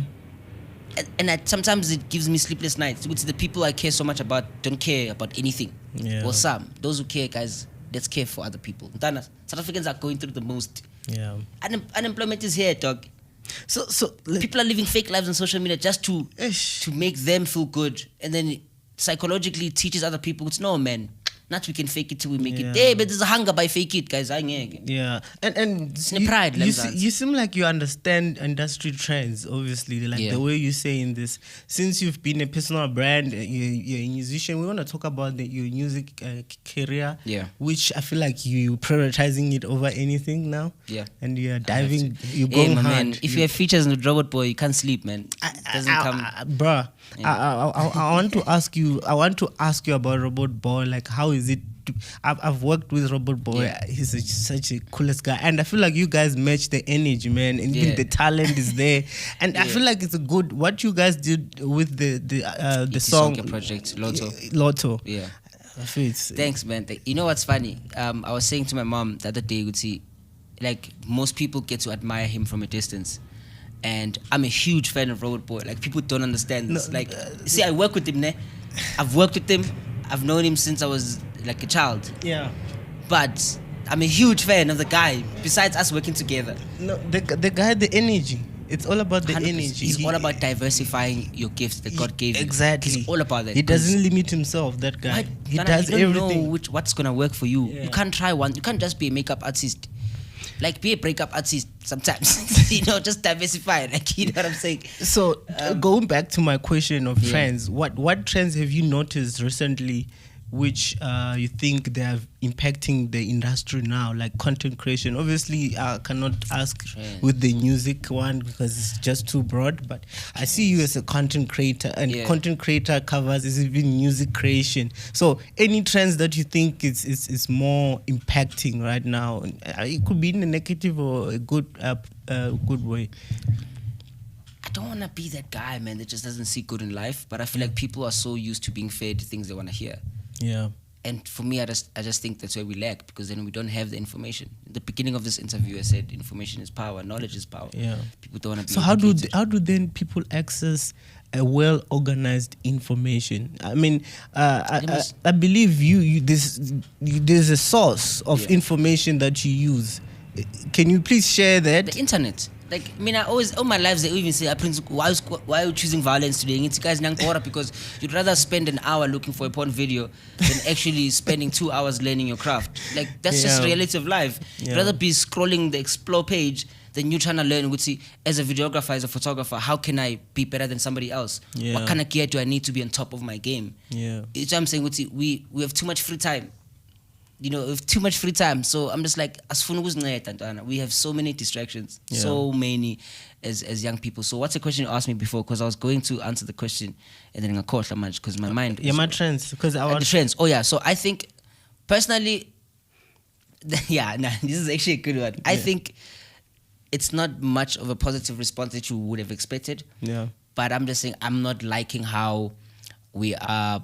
S1: And sometimes it gives me sleepless nights. Which the people I care so much about don't care about anything. Yeah. Or some. Those who care, guys, let's care for other people. South Africans are going through the most.
S2: Yeah.
S1: Unemployment is here, dog.
S2: So
S1: people are living fake lives on social media just to make them feel good, and then psychologically teaches other people. It's no, man. Not we can fake it till we make it. Hey, but there's a hunger by fake it, guys.
S2: Yeah, and
S1: it's pride.
S2: You seem like you understand industry trends, obviously, like the way you say in this. Since you've been a personal brand, you're a musician, we want to talk about your music career, which I feel like you're prioritizing it over anything now. Yeah, and you're diving, you're going hard.
S1: Man, if you have features in the Robot Boy, you can't sleep, man.
S2: Bruh. I want to ask you. I want to ask you about Robot Boy. Like, how is it? I've worked with Robot Boy. He's such a coolest guy, and I feel like you guys match the energy, man. And even the talent is there, and I feel like it's a good. What you guys did with the song
S1: project
S2: Lotto.
S1: Yeah. Thanks, man. You know what's funny? I was saying to my mom the other day, would see, like most people get to admire him from a distance. And I'm a huge fan of Robot Boy. Like, people don't understand this. See, I work with him, ne? I've worked with him. I've known him since I was like a child. Yeah. But I'm a huge fan of the guy, besides us working together.
S2: No, the guy, the energy. It's all about the
S1: 100%.
S2: energy.
S1: He's all about diversifying your gifts that God gave you.
S2: Exactly.
S1: He's all about that.
S2: He doesn't limit himself, that guy. He does everything.
S1: Know what's going to work for you. Yeah. You can't try one. You can't just be a makeup artist. Like, be a breakup artist sometimes. Just diversify. Like, you know what I'm saying?
S2: So, going back to my question of trends, what trends have you noticed recently which you think they are impacting the industry now, like content creation? Obviously, I cannot ask with the music one because it's just too broad, but I see you as a content creator, and content creator covers is even music creation. So any trends that you think is more impacting right now? It could be in a negative or a good way.
S1: I don't want to be that guy, man, that just doesn't see good in life, but I feel like people are so used to being fed things they want to hear.
S2: Yeah.
S1: And for me, I just think that's where we lack, because then we don't have the information. At the beginning of this interview, I said information is power, knowledge is power.
S2: Yeah.
S1: People don't want to be.
S2: So how do then people access a well organized information? I mean, I believe there's a source of information that you use. Can you please share that?
S1: The internet. Like, I mean, I always, all my lives, they even say, why are you choosing violence today? And it's guys, because you'd rather spend an hour looking for a porn video than actually spending 2 hours learning your craft. Like, that's just the reality of life. You'd rather be scrolling the explore page than you trying to learn, as a videographer, as a photographer, how can I be better than somebody else? What kind of gear do I need to be on top of my game? It's what I'm saying, we have too much free time. We have too much free time. So I'm just like, we have so many distractions, so many as young people. So what's the question you asked me before? Because I was going to answer the question and then I caught so much because my mind.
S2: My trends. Because I want
S1: the trends. Oh yeah. So I think personally, this is actually a good one. I think it's not much of a positive response that you would have expected.
S2: Yeah.
S1: But I'm just saying, I'm not liking how we are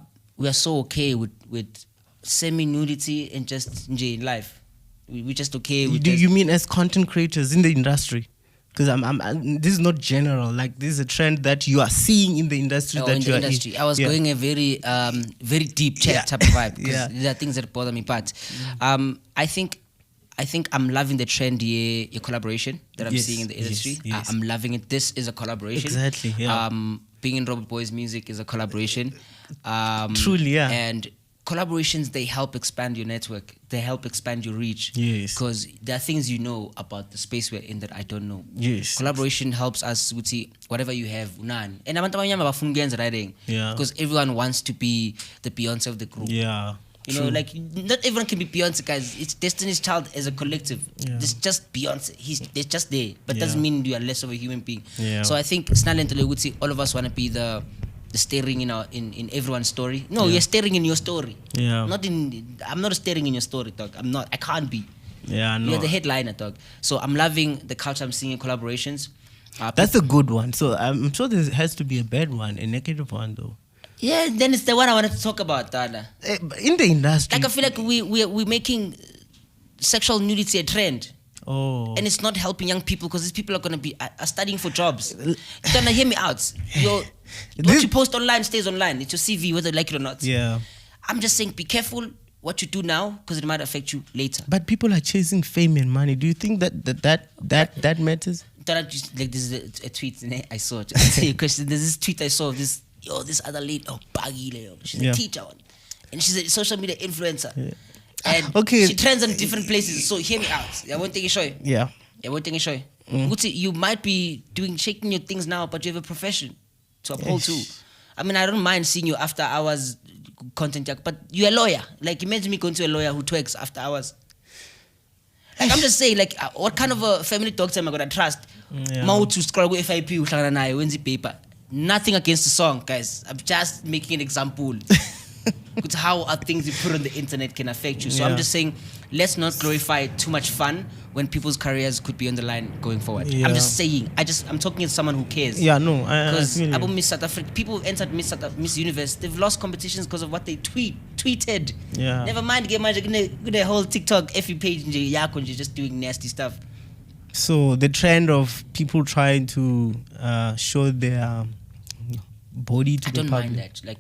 S1: so okay with semi-nudity and just in life. We're just okay with
S2: you mean as content creators in the industry? Because this is not general. Like, this is a trend that you are seeing in the industry.
S1: I was going a very very deep type of vibe, because there are things that bother me. But I think I'm loving the trend your collaboration that I'm seeing in the industry.
S2: Yes.
S1: I'm loving it. This is a collaboration.
S2: Exactly. Yeah.
S1: Being in Robert Boy's music is a collaboration.
S2: Truly, yeah.
S1: And collaborations, they help expand your network. They help expand your reach.
S2: Yes.
S1: Because there are things you know about the space we're in that I don't know.
S2: Yes.
S1: Collaboration helps us with whatever you have. And writing.
S2: Yeah.
S1: Because everyone wants to be the Beyonce of the group.
S2: Yeah.
S1: Like, not everyone can be Beyonce, guys. It's Destiny's Child as a collective.
S2: Yeah.
S1: It's just Beyonce. They're just there. But doesn't mean you are less of a human being.
S2: Yeah.
S1: So I think all of us want to be the staring in everyone's story. No, you're staring in your story.
S2: Yeah.
S1: I'm not staring in your story, dog. I'm not. I can't be.
S2: Yeah, I know.
S1: You're the headliner, dog. So I'm loving the culture I'm seeing in collaborations.
S2: That's a good one. So I'm sure there has to be a bad one, a negative one, though.
S1: Yeah, then it's the one I wanted to talk about, Dada.
S2: In the industry.
S1: Like, I feel like we're making sexual nudity a trend.
S2: Oh.
S1: And it's not helping young people, because these people are going to be are studying for jobs. Don't hear me out. What you post online stays online. It's your CV, whether you like it or not.
S2: Yeah.
S1: I'm just saying, be careful what you do now, because it might affect you later.
S2: But people are chasing fame and money. Do you think that matters?
S1: Like, this is a tweet I saw. To answer your question, there's this tweet I saw of this other lady, Baggy, she's a teacher, and she's a social media influencer.
S2: Yeah.
S1: And she trends on different places. So hear me out. I won't take a show.
S2: Yeah.
S1: You might be shaking your things now, but you have a profession to uphold too. I mean, I don't mind seeing you after hours content, but you're a lawyer. Like, imagine me going to a lawyer who twerks after hours. Like, I'm just saying, like, what kind of a family doctor am I gonna trust? Mau to scroll with FIP, when's the paper? Nothing against the song, guys. I'm just making an example. It's how things you put on the internet can affect you. So I'm just saying, let's not glorify too much fun when people's careers could be on the line going forward.
S2: Yeah.
S1: I'm just saying. I'm talking as someone who cares.
S2: Yeah, no.
S1: Because Miss South Africa, people who entered Miss Universe, they've lost competitions because of what they tweeted.
S2: Yeah.
S1: Never mind, get the whole TikTok FE page just doing nasty stuff.
S2: So the trend of people trying to show their body to the public.
S1: I don't mind that. Like,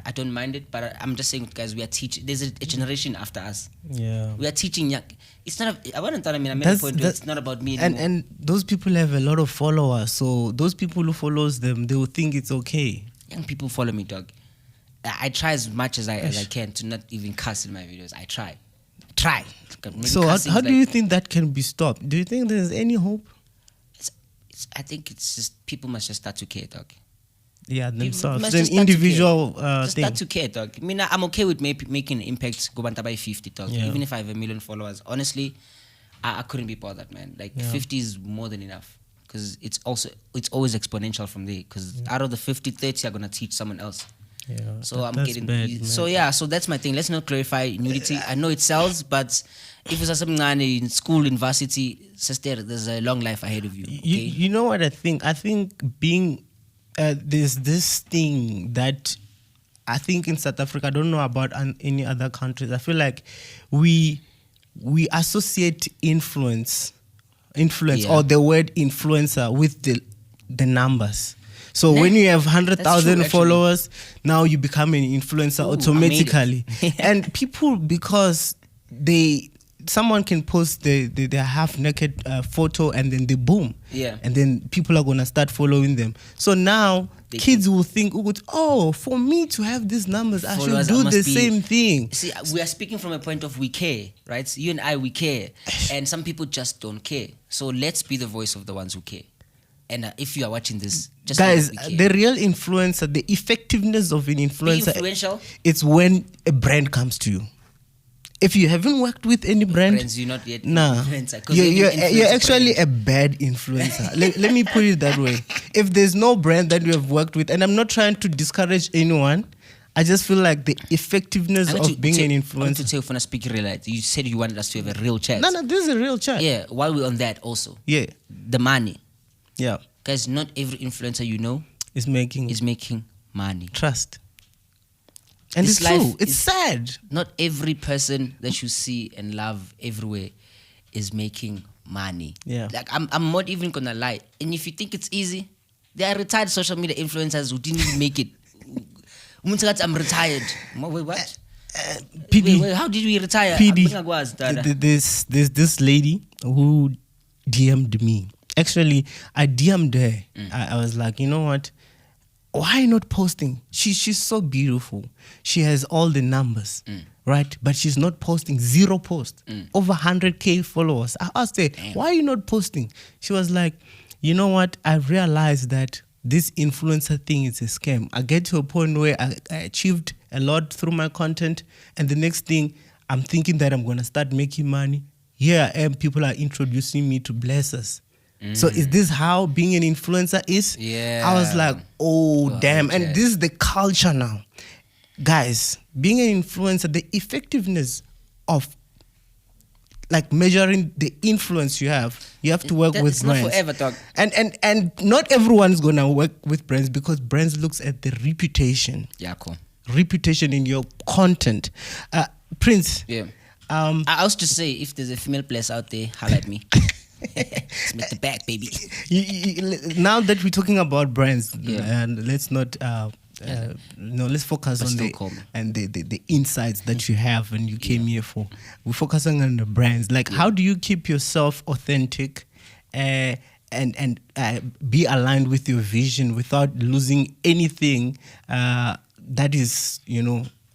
S1: I don't mind it, but I'm just saying, guys, we are teaching. There's a generation after us.
S2: Yeah.
S1: We are teaching young. It's not. I made a point. It's not about me anymore.
S2: And those people have a lot of followers. So those people who follows them, they will think it's okay.
S1: Young people follow me, dog. I try as much as I can to not even cuss in my videos. I try.
S2: So how do you think that can be stopped? Do you think there's any hope?
S1: I think it's just people must just start to care, dog.
S2: themselves.
S1: must
S2: It's
S1: just
S2: an
S1: start to
S2: individual
S1: Just
S2: thing.
S1: start to care, dog. I mean, I'm okay with making an impact. Go by 50, dog.
S2: Yeah.
S1: Even if I have 1 million followers, honestly, I couldn't be bothered, man. Like 50 is more than enough because it's always exponential from there. Because out of the 50, 30 are gonna teach someone else.
S2: Yeah,
S1: So I'm
S2: that's
S1: getting.
S2: bad,
S1: So
S2: man.
S1: yeah, so that's my thing. Let's not glorify nudity. I know it sells, but if it's something in school, university, sister, there's a long life ahead of you. Okay?
S2: You know what I think? I think being there's this thing that I think in South Africa, I don't know about any other countries. I feel like we associate influence
S1: Yeah.
S2: or the word influencer with the numbers. So
S1: Nah,
S2: when you have
S1: that's
S2: 100,000
S1: true, actually.
S2: followers, now you become an influencer
S1: Ooh, I
S2: automatically.
S1: made it.
S2: And people, because someone can post their half naked photo and then they boom.
S1: Yeah.
S2: And then people are gonna start following them. So now kids will think, oh, for me to have these numbers, I should
S1: Followers,
S2: do
S1: must
S2: the
S1: be-
S2: same thing.
S1: See, we are speaking from a point of we care, right? So you and I, we care. And some people just don't care. So let's be the voice of the ones who care. And if you are watching this, just know
S2: Guys,
S1: that we care.
S2: the real influencer, the effectiveness of an
S1: Be
S2: influencer,
S1: influential.
S2: it's when a brand comes to you. If you haven't worked with any brand,
S1: Brands, you're not yet
S2: nah,
S1: influencer, 'cause
S2: you're,
S1: even
S2: you're
S1: influencer
S2: actually
S1: brand-
S2: a bad influencer. let me put it that way. If there's no brand that you have worked with, and I'm not trying to discourage anyone, I just feel like the effectiveness
S1: I want
S2: of
S1: to
S2: being
S1: tell-
S2: an
S1: I want to
S2: influencer.
S1: tell when I speak real life. You said you wanted us to have a real chat.
S2: No, this is a real chat.
S1: Yeah, while we're on that also.
S2: Yeah.
S1: The money.
S2: Yeah.
S1: Guys, not every influencer you know
S2: It's making
S1: is making money.
S2: trust. And
S1: This
S2: it's true.
S1: life
S2: It's
S1: is-
S2: sad.
S1: Not every person that you see and love everywhere is making money.
S2: Yeah.
S1: Like I'm not even gonna lie. And if you think it's easy, there are retired social media influencers who didn't even make it. I'm retired. Wait, what?
S2: PD.
S1: Wait, how did we retire?
S2: PD.
S1: Abengakwazi, Dada.
S2: There's this lady who DM'd me. Actually, I DM'd her. I was like, you know what? Why not posting? She's so beautiful. She has all the numbers, right? But she's not posting. Zero post. Over 100K followers. I asked her, why are you not posting? She was like, you know what? I realized that this influencer thing is a scam. I get to a point where I achieved a lot through my content, and the next thing, I'm thinking that I'm gonna start making money. Here I am, people are introducing me to blessers. So is this how being an influencer is?
S1: Yeah.
S2: I was like, oh, damn.
S1: okay.
S2: And this is the culture now. Guys, being an influencer, the effectiveness of like measuring the influence you have to work with
S1: It's not
S2: brands.
S1: forever, dog.
S2: And not everyone's gonna work with brands because brands looks at the reputation.
S1: Yeah, cool.
S2: Reputation in your content. Prince.
S1: Yeah.
S2: Um,
S1: I was just say, if there's a female place out there, holla at me. Smack the back, baby.
S2: now that we're talking about brands,
S1: Yeah.
S2: and let's not let's focus
S1: But
S2: on
S1: still
S2: the
S1: call me.
S2: and the insights that you have and you came here for. We're focusing on the brands. Like, how do you keep yourself authentic and be aligned with your vision without losing anything that is,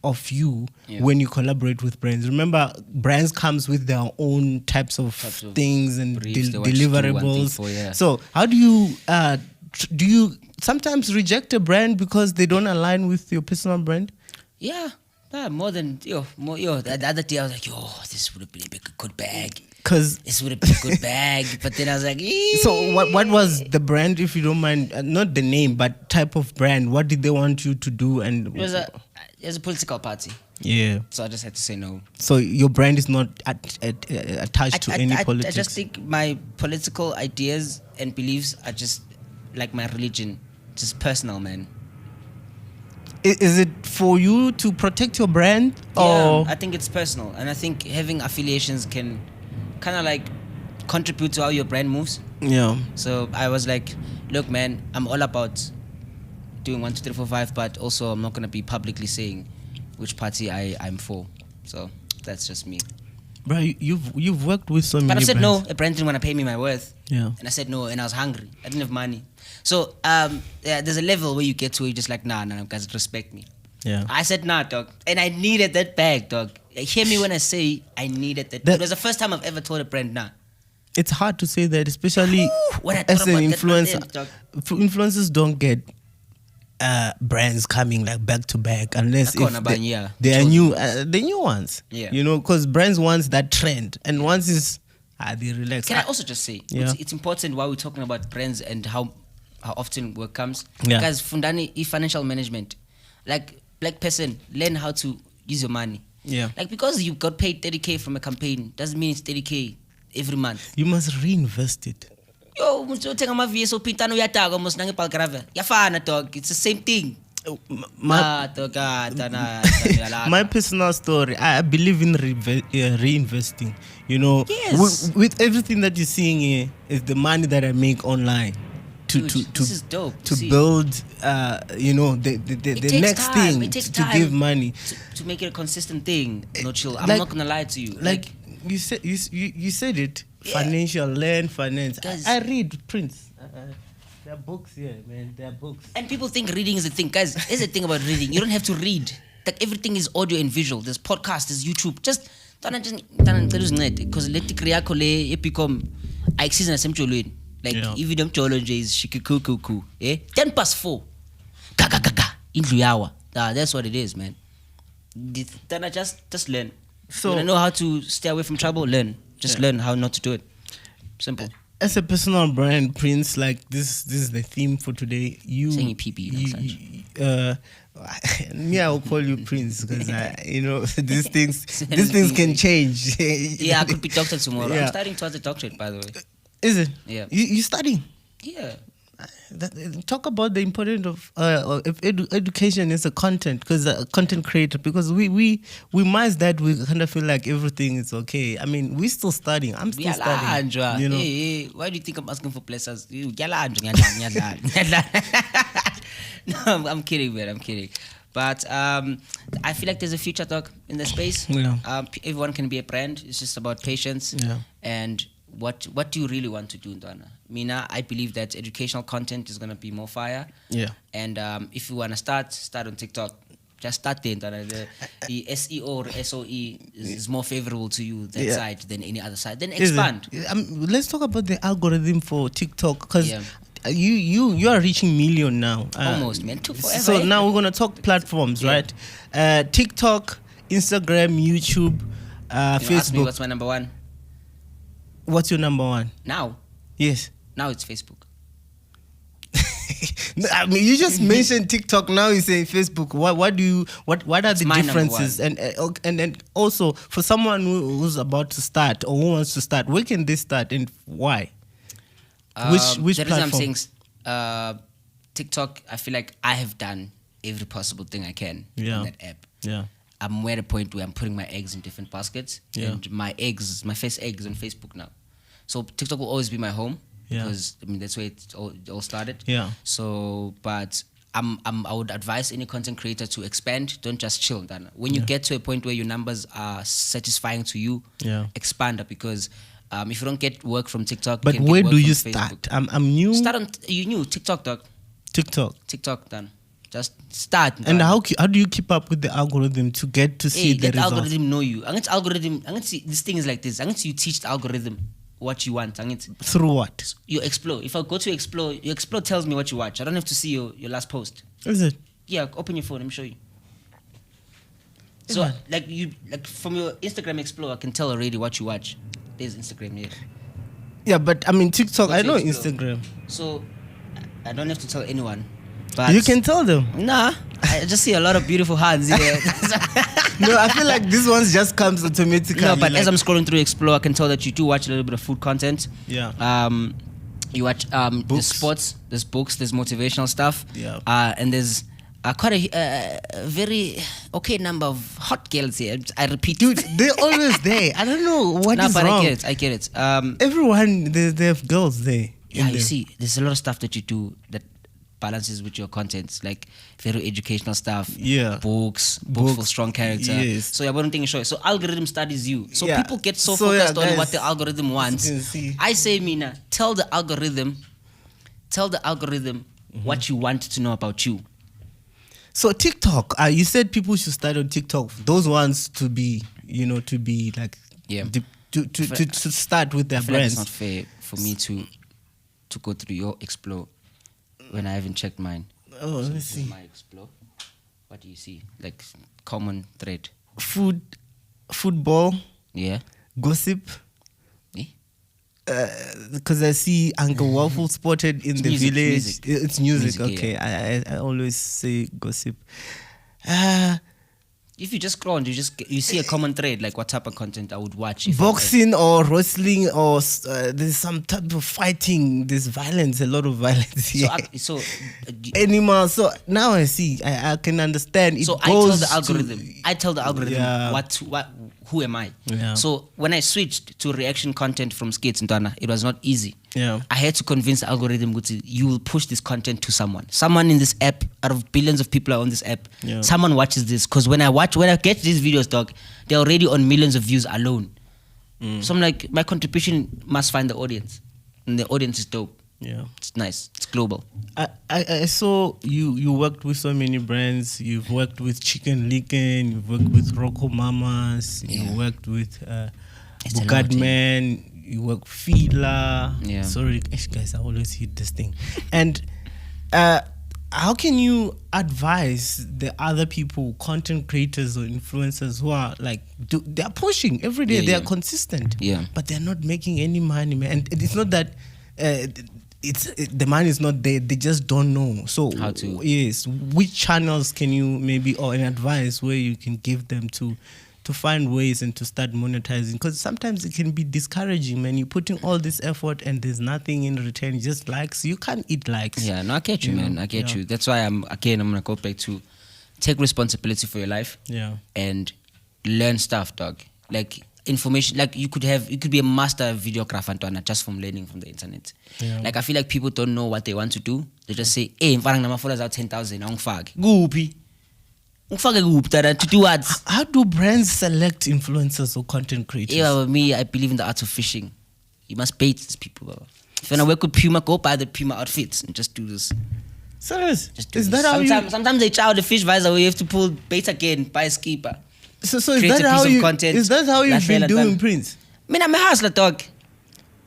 S2: of you when you collaborate with brands? Remember, brands comes with their own types of things and
S1: briefs they want you to do one thing
S2: deliverables.
S1: for, yeah.
S2: So how do you sometimes reject a brand because they don't align with your personal brand?
S1: Yeah. More than, the other day I was like, this would have been a good bag.
S2: Because
S1: This would have been a good bag. But then I was like,
S2: so what was the brand, if you don't mind, not the name but type of brand? What did they want you to do? And
S1: It was a political party.
S2: yeah.
S1: So I just had to say no.
S2: So your brand is not attached to any politics.
S1: I just think my political ideas and beliefs are just like my religion, just personal, man.
S2: Is it for you to protect your brand, or
S1: Yeah, I think it's personal, and I think having affiliations can kind of like contribute to how your brand moves.
S2: yeah?
S1: So I was like, look, man, I'm all about doing 1, 2, 3, 4, 5, but also I'm not gonna be publicly saying which party I'm for. So that's just me.
S2: Bro, you've worked with so many.
S1: But I said
S2: brands.
S1: no. A brand didn't want to pay me my worth.
S2: Yeah.
S1: And I said no, and I was hungry. I didn't have money. So there's a level where you get to where you're just like, nah, guys, respect me.
S2: Yeah.
S1: I said nah, dog. And I needed that bag, dog. Hear me when I say I needed that. It was the first time I've ever told a brand nah.
S2: It's hard to say that, especially
S1: When I
S2: as
S1: thought
S2: an
S1: about that
S2: influencer.
S1: month, dog.
S2: Influencers don't get brands coming like back to back, unless
S1: Akhona
S2: if
S1: abanye, yeah.
S2: they are new, the new ones.
S1: Yeah.
S2: You know, because brands wants that trend, and once is they relax.
S1: Can I also just say,
S2: Yeah.
S1: it's important while we're talking about brands and how often work comes.
S2: Yeah.
S1: Guys, fundani financial management, like black person, learn how to use your money.
S2: Yeah.
S1: Like because you got paid 30K from a campaign doesn't mean it's 30K every month.
S2: You must reinvest it.
S1: Yo, uthenga ama VSOP intano uyataka mos nange palgrave. Yafana dog, it's the same thing.
S2: My personal story, I believe in reinvesting. You know,
S1: Yes.
S2: with everything that you're seeing here, is the money that I make online
S1: Dude, this is dope.
S2: to
S1: See,
S2: build, you know, the
S1: takes
S2: next
S1: time.
S2: thing
S1: It takes
S2: to
S1: time
S2: give money.
S1: to make it a consistent thing. No chill. I'm
S2: Like-
S1: not gonna lie to you.
S2: Like you said it.
S1: Yeah.
S2: Financial, learn finance.
S1: Guys.
S2: I read Prince. There are books here, man. There are books.
S1: and people think reading is a thing. Guys, here's the thing about reading. You don't have to read. Like everything is audio and visual. There's podcast, there's YouTube. Just because let the career le become I exist in like
S2: Yeah.
S1: even them challenge is shikikuku. 10:04. Gaga gaga. Indlu yawa. That's what it is, man. Just learn.
S2: So-
S1: you wanna know how to stay away from trouble, learn. Just learn how not to do it. Simple.
S2: As a personal brand, Prince, like this is the theme for today.
S1: Saying your PB,
S2: me, I will call you Prince because you know these things can change.
S1: Yeah, I could be doctor tomorrow.
S2: Yeah.
S1: I'm studying towards the doctorate, by the way.
S2: Is it?
S1: Yeah.
S2: You studying?
S1: Yeah.
S2: Talk about the importance of education as a content, because content creator, because we miss that. We kind of feel like everything is okay. I mean, we're still studying. I'm still studying. You know?
S1: Hey, why do you think I'm asking for places? No, I'm kidding, man. I'm kidding. But I feel like there's a future talk in the space.
S2: Yeah.
S1: Everyone can be a brand. It's just about patience.
S2: Yeah.
S1: And what do you really want to do, Ndana? Mina, I believe that educational content is going to be more fire.
S2: Yeah.
S1: And if you want to start on TikTok. Just start there, Ndana. The SEO or SOE is more favorable to you, that side, than any other side. Then expand.
S2: Let's talk about the algorithm for TikTok, because
S1: Yeah.
S2: you are reaching million now.
S1: Almost, man. Took forever.
S2: So now we're gonna talk platforms,
S1: Yeah.
S2: right? TikTok, Instagram, YouTube,
S1: You ask me
S2: Facebook.
S1: what's my number one?
S2: What's your number one?
S1: Now
S2: Yes.
S1: it's Facebook.
S2: I mean, you just mentioned TikTok. Now you say Facebook. What are the
S1: my number
S2: differences? And then also for someone who's about to start or who wants to start, where can they start and why? Which
S1: the reason I'm
S2: platform?
S1: saying TikTok, I feel like I have done every possible thing I can
S2: Yeah.
S1: in that app.
S2: Yeah.
S1: I'm at a point where I'm putting my eggs in different baskets,
S2: Yeah.
S1: and my first eggs on Facebook now. So TikTok will always be my home,
S2: Yeah.
S1: because I mean that's where it all started.
S2: Yeah.
S1: So, but I would advise any content creator to expand. Don't just chill. Dana. When you get to a point where your numbers are satisfying to you,
S2: Yeah.
S1: expand it, because if you don't get work from TikTok,
S2: But
S1: you can get
S2: where
S1: work
S2: do
S1: from
S2: you
S1: Facebook.
S2: start? I'm new.
S1: Start on you new TikTok, dog.
S2: TikTok.
S1: Done. Just start.
S2: And
S1: done.
S2: how do you keep up with the algorithm to get to see
S1: Hey,
S2: the
S1: let the
S2: results?
S1: algorithm know you. I'm going to see this thing is like this. I'm going to you teach the algorithm what you want.
S2: Through what?
S1: You explore. If I go to explore, your explore tells me what you watch. I don't have to see your last post.
S2: Is it?
S1: Yeah, open your phone. Let me show you. So like from your Instagram explore, I can tell already what you watch. There's Instagram here.
S2: Yeah, but I mean TikTok.
S1: Go
S2: I
S1: to
S2: know
S1: explore.
S2: Instagram.
S1: So I don't have to tell anyone. But
S2: You can tell them.
S1: Nah, I just see a lot of beautiful hands here.
S2: No, I feel like this one just comes automatically.
S1: No, but
S2: like,
S1: as I'm scrolling through Explore, I can tell that you do watch a little bit of food content.
S2: Yeah.
S1: You watch there's
S2: Books.
S1: sports, there's books, there's motivational stuff.
S2: Yeah.
S1: And there's quite a very okay number of hot girls here. I repeat,
S2: dude, they're always there. I don't know what is
S1: but
S2: wrong.
S1: I get it.
S2: Everyone, they have girls there.
S1: Yeah,
S2: in
S1: you
S2: there.
S1: see, there's a lot of stuff that you do that balances with your content, like very educational stuff.
S2: Yeah.
S1: Books for
S2: Books,
S1: strong character.
S2: yes.
S1: So I wouldn't think show. So algorithm studies you. So
S2: Yeah.
S1: people get so
S2: So, yeah,
S1: focused on
S2: guys,
S1: what the algorithm wants.
S2: you can see.
S1: I say, Mina, tell the algorithm what you want to know about you.
S2: So TikTok, you said people should start on TikTok. Those ones to be like,
S1: Yeah.
S2: to start with their
S1: I feel like it's
S2: brands.
S1: not fair for me to go through your explore when I haven't checked mine.
S2: Oh, let me
S1: This is
S2: see.
S1: my explore. What do you see? Like common thread.
S2: Football,
S1: Yeah.
S2: gossip.
S1: Eh?
S2: Because I see Uncle Waffle spotted in the
S1: music,
S2: village. It's music.
S1: Music,
S2: Okay,
S1: yeah.
S2: I always say gossip.
S1: If you just scroll and you see a common thread, like what type of content I would watch. If
S2: Boxing or wrestling or there's some type of fighting. There's violence, a lot of violence here. Animals. So now I see. I can understand. It
S1: so
S2: goes
S1: I tell the algorithm
S2: Yeah.
S1: what who am I.
S2: Yeah.
S1: So when I switched to reaction content from skits and Dana, it was not easy.
S2: Yeah.
S1: I had to convince the algorithm that you will push this content to someone. Someone in this app, out of billions of people are on this app,
S2: Yeah.
S1: someone watches this. Because when I get these videos, dog, they're already on millions of views alone. So I'm like, my contribution must find the audience. And the audience is dope.
S2: Yeah.
S1: It's nice. It's global.
S2: I saw you worked with so many brands. You've worked with Chicken Licken. You've worked with Rocco Mamas.
S1: Yeah.
S2: You worked with
S1: It's a lot,
S2: Bugad Man. You work Fila.
S1: Yeah.
S2: Sorry, guys, I always hit this thing. And how can you advise the other people, content creators or influencers who are like they are pushing every day?
S1: Yeah,
S2: they
S1: yeah.
S2: are consistent.
S1: Yeah.
S2: But they're not making any money, man. And it's not that. The money is not there. They just don't know. So
S1: How to?
S2: Yes, which channels can you maybe or an advice where you can give them to find ways and to start monetizing? Because sometimes it can be discouraging, man. You're putting all this effort and there's nothing in return. Just likes. You can't eat likes.
S1: Yeah, no, I get you, man. I get you. That's why I'm gonna go back to take responsibility for your life.
S2: Yeah.
S1: And learn stuff, dog. Like information, like you could be a master videographer, Antwana, just from learning from the internet.
S2: Yeah.
S1: Like I feel like people don't know what they want to do. They just say, hey, mfana nama followers out 10,000, angifake. Kuphi? Ungifake kuphi tata, to do what?
S2: How do brands select influencers or content creators?
S1: Yeah, with me, I believe in the art of fishing. You must bait these people, baba. If you wanna work with Puma, go buy the Puma outfits and just do this.
S2: Serious?
S1: Just do
S2: Is
S1: this.
S2: that how
S1: Sometimes they chow the fish visor where you have to pull bait again, buy a skipper.
S2: So is
S1: create
S2: that
S1: a
S2: how
S1: piece of
S2: you?
S1: content,
S2: Is that how you've been doing, Prince?
S1: I mean, I'm a hustler, dog.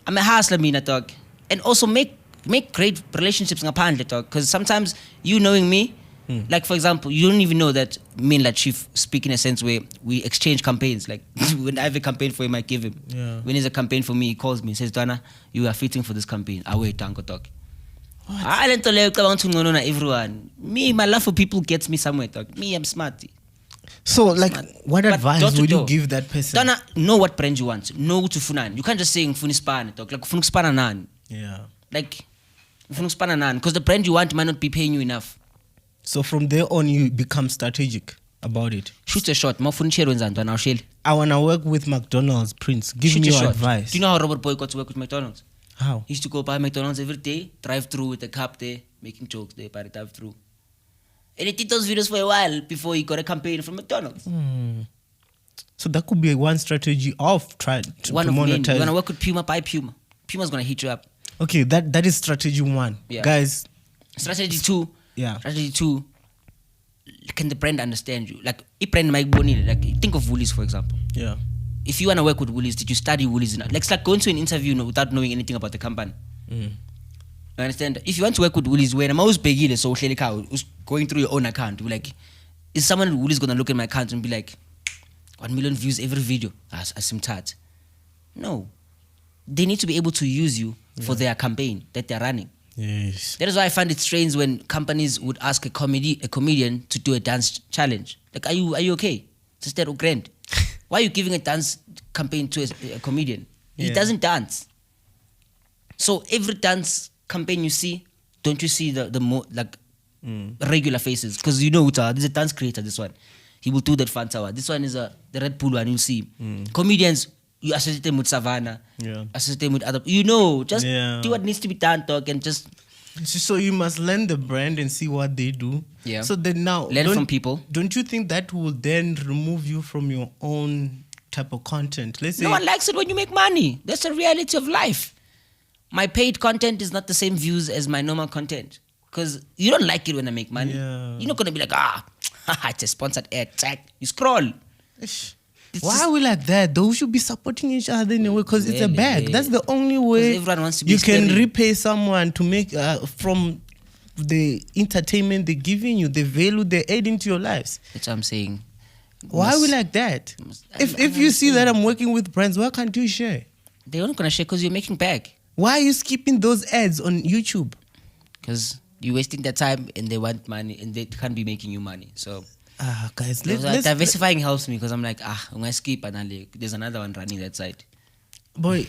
S1: I'm a hustler, mina, dog. And also make great relationships ngaphandle, dog. Because sometimes you knowing me, like for example, you don't even know that me and Chief speak in a sense where we exchange campaigns. Like when I have a campaign for him, I give him.
S2: Yeah.
S1: When there's a campaign for me, he calls me and says, Dana, you are fitting for this campaign. I wait, Tango, dog. I don't want to know everyone. Me, my love for people gets me somewhere, dog. Me, I'm smart.
S2: So, like, what
S1: But
S2: advice
S1: door to
S2: would you
S1: door.
S2: give that person?
S1: Dana, know what brand you want. Know to funan. You can't just say ngifuna ispana, dog. Like ngifuna ispana nani.
S2: Yeah.
S1: Like ngifuna ispana nani, because the brand you want might not be paying you enough.
S2: So from there on, you become strategic about it.
S1: Shoot a shot. Mafuna share wenzani Dana ushele.
S2: I wanna work with McDonald's, Prince. Give
S1: Shoot
S2: me
S1: a
S2: your
S1: shot.
S2: advice.
S1: Do you know how Robert Boy got to work with McDonald's?
S2: How?
S1: He used to go by McDonald's every day, drive through with a cup there, making jokes there by the drive through. And he did those videos for a while before he got a campaign from McDonald's.
S2: So that could be one strategy of trying to
S1: One of many.
S2: monetize.
S1: You wanna work with Puma, buy Puma. Puma's gonna hit you up.
S2: Okay, that is strategy one.
S1: Yeah.
S2: Guys,
S1: Strategy two.
S2: yeah.
S1: Strategy two. Can the brand understand you? Like, if brand might bonnie, like think of Woolies for example.
S2: Yeah.
S1: If you wanna work with Woolies, did you study Woolies? Like it's like going to an interview without knowing anything about the company. You understand? If you want to work with Woolies, when I'm always begging so who's going through your own account, you're like, is someone at Woolies gonna look at my account and be like, 1 million views every video? As I'm tired. No. They need to be able to use you for their campaign that they're running.
S2: Yes.
S1: That is why I find it strange when companies would ask a comedian to do a dance challenge. Like, are you okay? It's that grand. Why are you giving a dance campaign to a comedian? He
S2: Yeah.
S1: doesn't dance. So every dance campaign you see, don't you see the more like regular faces? Because you know there's a dance creator. This one, he will do that fun tower. This one is the Red Bull one. You'll see comedians. You associate them with Savannah.
S2: Yeah.
S1: Associate them with other. You know, just
S2: Yeah.
S1: do what needs to be done, dog, and just
S2: So you must learn the brand and see what they do.
S1: Yeah.
S2: So then now
S1: learn from people.
S2: Don't you think that will then remove you from your own type of content? Let's say
S1: No one likes it when you make money. That's the reality of life. My paid content is not the same views as my normal content. Because you don't like it when I make money.
S2: Yeah.
S1: You're not going to be like, it's a sponsored ad. Tag. You scroll.
S2: Ish.
S1: It's
S2: Why
S1: just-
S2: are we like that? Those should be supporting each other in a way because it's a
S1: Really,
S2: bag.
S1: really.
S2: That's the only way
S1: 'Cause everyone wants to be
S2: you can
S1: steady.
S2: repay someone to make from the entertainment they're giving you, the value they're adding to your lives.
S1: That's what I'm saying.
S2: Why are we like that? If you see that I'm working with brands, why can't you share?
S1: They're not gonna share because you're making back.
S2: Why are you skipping those ads on YouTube?
S1: Because you're wasting their time and they want money and they can't be making you money. So
S2: Guys,
S1: diversifying helps me because I'm like, I'm gonna skip and then there's another one running that side.
S2: Boy,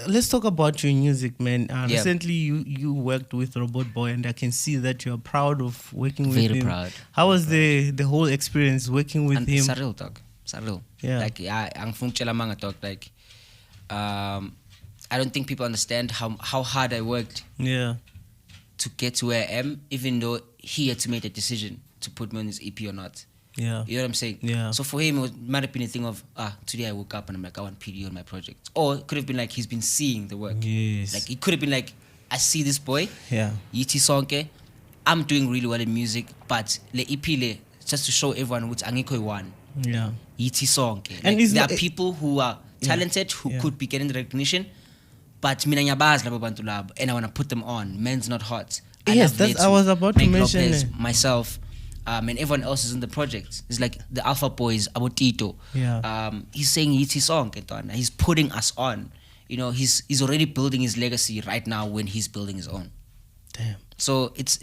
S2: let's talk about your music, man. Recently, you worked with Robot Boy, and I can see that you're proud of working with him.
S1: Very proud.
S2: How was the whole experience working with him?
S1: Surreal talk. Surreal.
S2: Yeah.
S1: Like, I'm from Chelamanga talk. Like, I don't think people understand how hard I worked.
S2: Yeah.
S1: To get to where I am, even though he had to make a decision to put me on his EP or not.
S2: Yeah.
S1: You know what I'm saying?
S2: Yeah.
S1: So for him, it might have been a thing of, today I woke up and I'm like, I want PD on my project. Or it could have been like, he's been seeing the work.
S2: Yes.
S1: Like, it could have been like, I see this boy.
S2: Yeah.
S1: Yiti Sonke. I'm doing really well in music, but le EP le, just to show everyone which angiko one.
S2: Yeah.
S1: Yiti Sonke.
S2: And
S1: Like, there are people who are talented, who
S2: Yeah.
S1: could be getting the recognition, but mina ngiyabaz labo bantu labo, and I want to put them on. Men's Not Hot.
S2: Yes, I was about to mention
S1: Lopez,
S2: it.
S1: myself, and everyone else is in the project. It's like the Alpha Boys, Abotito.
S2: Yeah.
S1: He's saying it's his song, he's putting us on. You know, he's already building his legacy right now when he's building his own.
S2: Damn.
S1: So it's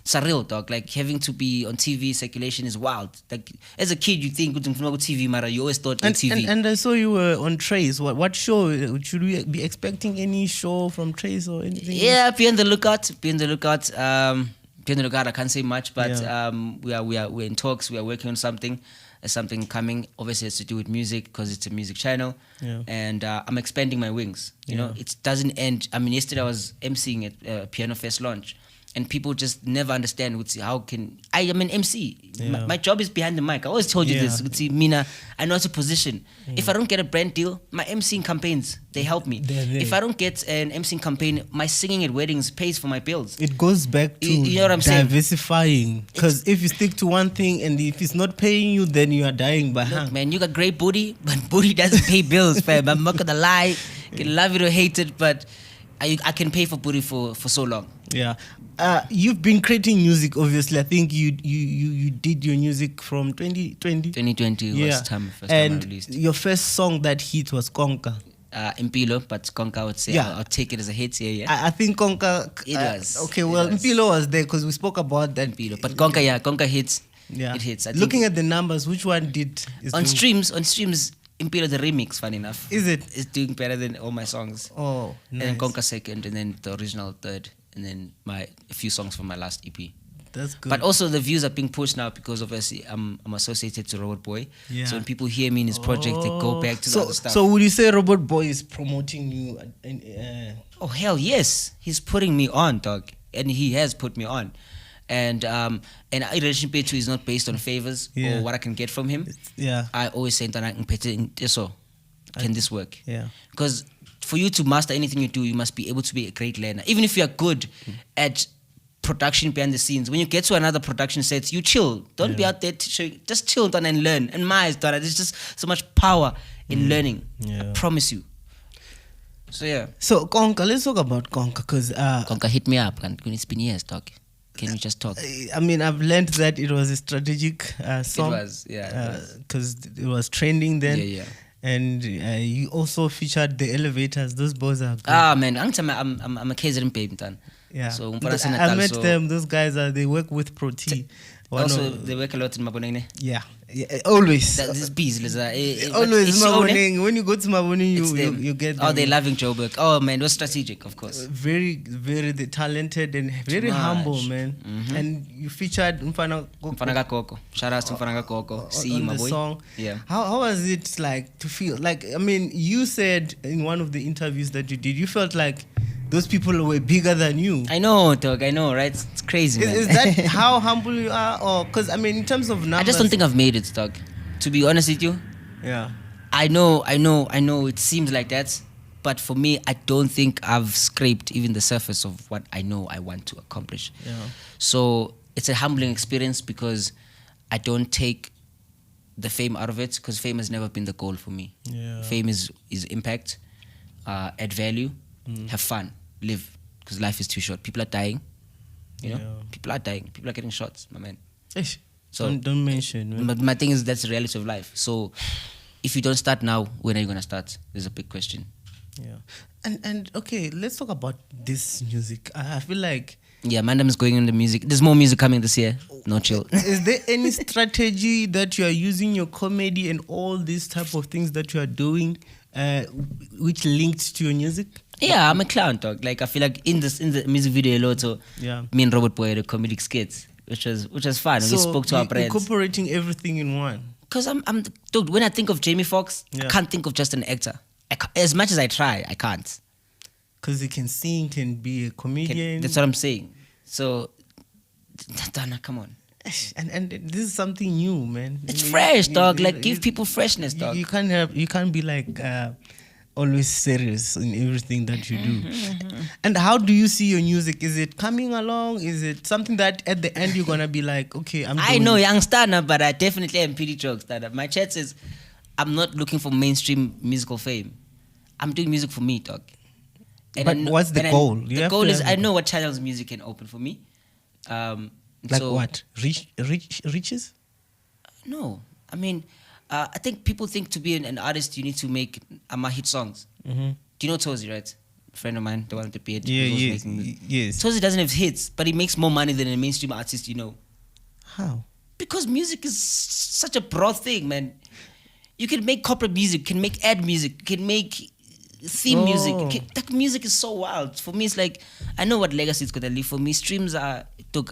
S1: surreal, dog. Like having to be on TV circulation is wild. Like as a kid, you think TV, Mara, you always thought on TV.
S2: And I saw you were on Trace. What show should we be expecting? Any show from Trace or anything?
S1: Yeah, be on the lookout. Be on the lookout. I can't say much, but we're in talks. We are working on something. There's something coming. Obviously, it's to do with music because it's a music channel.
S2: Yeah.
S1: And I'm expanding my wings. You know, it doesn't end. I mean, yesterday I was emceeing at Piano Fest launch, and people just never understand. How can I am an MC?
S2: Yeah.
S1: My job is behind the mic. I always told you this. Mina, I know how to position. If I don't get a brand deal, my MCing campaigns they help me. If I don't get an MCing campaign, my singing at weddings pays for my bills.
S2: It goes back to
S1: You know what I'm saying?
S2: diversifying. Because if you stick to one thing and if it's not paying you, then you are dying by hand.
S1: Look, man, you got great booty, but booty doesn't pay bills, fam. I'm not gonna lie. You can love it or hate it, but I can pay for booty for so long.
S2: Yeah. You've been creating music, obviously. I think you did your music from 2020.
S1: 2020 was first time I
S2: and
S1: released.
S2: your first song that hit was Konka.
S1: Impilo, but Konka I would say I'll take it as a hit. Yeah.
S2: I think Konka.
S1: It was.
S2: Okay, well,
S1: It was.
S2: Impilo was there because we spoke about that.
S1: Impilo, but Konka hits.
S2: Yeah.
S1: It hits. I
S2: Looking
S1: think
S2: at the numbers, which one did?
S1: on streams, Impilo the remix. Funny enough,
S2: Is it?
S1: It's doing better than all my songs.
S2: Oh, nice.
S1: And then Konka second, and then the original third, and then a few songs from my last EP.
S2: That's good.
S1: But also the views are being pushed now because obviously I'm associated to Robot Boy.
S2: Yeah.
S1: So when people hear me in his project, they go back to the other stuff.
S2: So would you say Robot Boy is promoting you?
S1: Oh hell yes, he's putting me on, dog, and he has put me on. And our relationship is not based on favors or what I can get from him.
S2: Yeah.
S1: I always say, can this work?
S2: Yeah.
S1: Because for you to master anything you do, you must be able to be a great learner. Even if you are good at production behind the scenes, when you get to another production set, you chill. Don't be out there to show. Just chill down and learn. And there's just so much power in learning.
S2: Yeah.
S1: I promise you. So yeah.
S2: So Konka, let's talk about Konka because
S1: Konka hit me up. It's been years, dog. Can we just talk?
S2: I mean, I've learned that it was a strategic song.
S1: It was, yeah.
S2: Because it was trending then.
S1: Yeah.
S2: And you also featured the elevators. Those boys are good.
S1: Man, I'm a KZN baby, man.
S2: Yeah.
S1: So
S2: I met them. Those guys they work with Pro T.
S1: Also, they work a lot in Maboneng.
S2: Yeah, always.
S1: This bees,
S2: always Maboneng. When you go to Maboneng, you get them.
S1: Oh, they're loving Joburg. Oh man, it was strategic, of course.
S2: Very, very talented and very humble, man. Mm-hmm. And you featured Mfana
S1: Koko. Shout out to Mfana Koko. See you, my boy.
S2: Song.
S1: Yeah.
S2: How was it like to feel like? I mean, you said in one of the interviews that you did, you felt like those people were bigger than you.
S1: I know, dog. I know, right? It's crazy, man.
S2: Is that how humble you are? Or because I mean, in terms of numbers,
S1: I just don't think I've made it, dog. To be honest with you.
S2: Yeah.
S1: I know. It seems like that, but for me, I don't think I've scraped even the surface of what I know I want to accomplish.
S2: Yeah.
S1: So it's a humbling experience because I don't take the fame out of it because fame has never been the goal for me.
S2: Yeah.
S1: Fame is impact, add value, have fun, live, because life is too short. People are dying. You know, people are dying. People are getting shots, my man.
S2: Ish.
S1: So
S2: Don't mention. Man.
S1: But my thing is that's the reality of life. So if you don't start now, when are you gonna start? There's a big question.
S2: Yeah. And okay, let's talk about this music. I feel like
S1: Mandem is going in the music. There's more music coming this year. No chill.
S2: Is there any strategy that you are using your comedy and all these type of things that you are doing, which linked to your music?
S1: Yeah, I'm a clown, dog. Like I feel like in the music video a lot. So me and Robert Boy had a comedic skits, which was fun. So we spoke to our friends.
S2: Incorporating everything in one.
S1: Because dude, when I think of Jamie Foxx, I can't think of just an actor. As much as I try, I can't.
S2: Because he can sing, can be a comedian.
S1: That's what I'm saying. So, Dana, come on.
S2: And this is something new, man.
S1: It's fresh, dog. Like give people freshness, dog.
S2: You can't be like always serious in everything that you do. And how do you see your music? Is it coming along? Is it something that at the end you're gonna be like, okay,
S1: I know young startup, but I definitely am pretty drunk startup. My chat says I'm not looking for mainstream musical fame. I'm doing music for me, dog.
S2: But what's the goal?
S1: The goal is I know what channels music can open for me.
S2: Like what? Riches?
S1: No. I mean, I think people think to be an artist, you need to make hit songs. Mm-hmm. Do you know Tozy, right? A friend of mine, the one with the beard.
S2: Yes.
S1: Tozy doesn't have hits, but he makes more money than a mainstream artist, you know.
S2: How?
S1: Because music is such a broad thing, man. You can make corporate music, can make ad music, can make theme music. That music is so wild. For me, it's like, I know what legacy is going to leave. For me, streams are,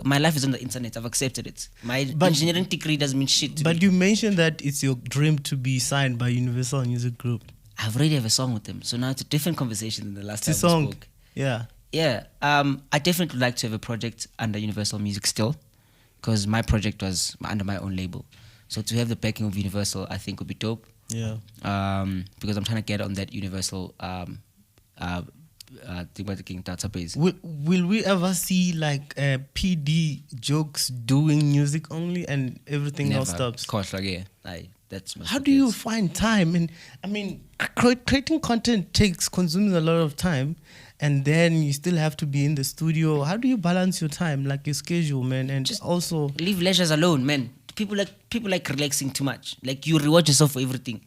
S1: my life is on the internet. I've accepted it. My engineering degree doesn't mean shit to me.
S2: But you mentioned that it's your dream to be signed by Universal Music Group.
S1: I've already have a song with them. So now it's a different conversation than the last time
S2: we
S1: spoke.
S2: Yeah.
S1: Yeah. I definitely would like to have a project under Universal Music still, because my project was under my own label. So to have the backing of Universal, I think would be dope.
S2: Yeah.
S1: Because I'm trying to get on that Universal database.
S2: Will we ever see like PD Jokes doing music only and everything else stops?
S1: Of course, that's.
S2: How do you find time? And I mean, creating content consumes a lot of time, and then you still have to be in the studio. How do you balance your time, like your schedule, man? And just also
S1: leave leisures alone, man. People like relaxing too much. Like you reward yourself for everything.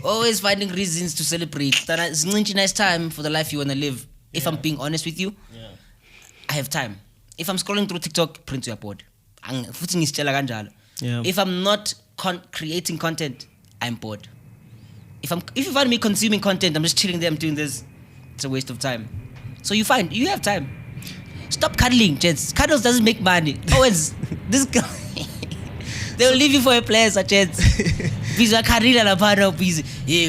S1: Always finding reasons to celebrate. It's a nice time for the life you want to live. If I'm being honest with you, I have time. If I'm scrolling through TikTok, print your board. If I'm not creating content, I'm bored. If you find me consuming content, I'm just chilling there, I'm doing this. It's a waste of time. So you have time. Stop cuddling, gents. Cuddles doesn't make money. Always, this guy, they'll leave you for a place, gents. Visa carrilla la para busy.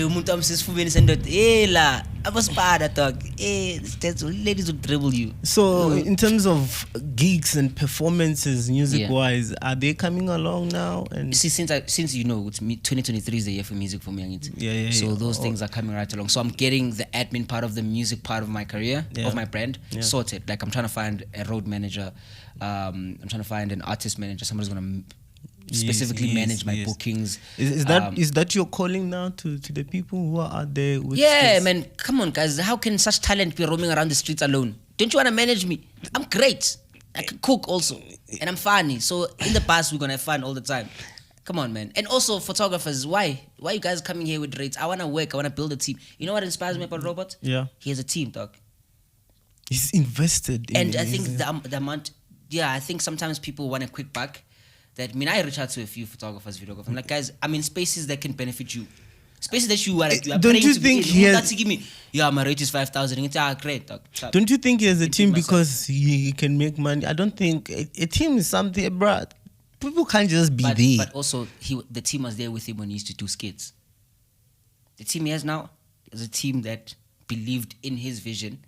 S1: Umuntu amsesifubeni sendoda. La, abaspada dog. Ladies will dribble you.
S2: So, in terms of gigs and performances, music-wise, are they coming along now? And
S1: see, since you know, it's me, 2023 is the year for music for me. So those things are coming right along. So I'm getting the admin part of the music part of my career, of my brand, sorted. Like I'm trying to find a road manager. I'm trying to find an artist manager. Somebody's gonna specifically manage my bookings.
S2: Is that your calling now to the people who are out there with
S1: man, come on guys, how can such talent be roaming around the streets alone? Don't you want to manage me? I'm great. I can cook also, and I'm funny. So in the past we're gonna have fun all the time. Come on, man. And also photographers, why you guys coming here with rates? I want to work, I want to build a team. You know what inspires me about Robert? He has a team, dog.
S2: He's invested in
S1: I think the amount, I think sometimes people want a quick buck. I reach out to a few photographers, videographers. I'm like, guys, I'm in spaces that can benefit you. Spaces that you are
S2: don't you think he has...
S1: give me, my rate is 5,000. It's great, dog.
S2: Don't you think he has a team because he can make money? I don't think a team is something, bro. People can't just be there.
S1: But also, the team was there with him when he used to do skits. The team he has now is a team that believed in his vision.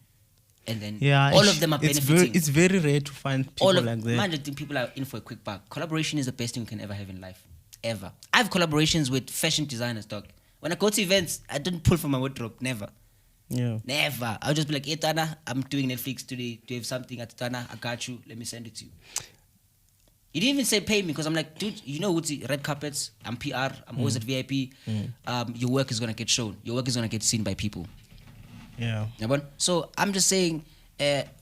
S1: And then all of them are benefiting.
S2: It's very rare to find people like that.
S1: Man, I think people are in for a quick buck. Collaboration is the best thing you can ever have in life. Ever. I have collaborations with fashion designers, dog. When I go to events, I don't pull from my wardrobe. Never. Never. I'll just be like, hey, Tana, I'm doing Netflix today. Do you have something at Tana? I got you. Let me send it to you. He didn't even say pay me because I'm like, dude, you know what's red carpets? I'm PR. I'm always at VIP. Your work is going to get shown. Your work is going to get seen by people.
S2: Yeah.
S1: So I'm just saying,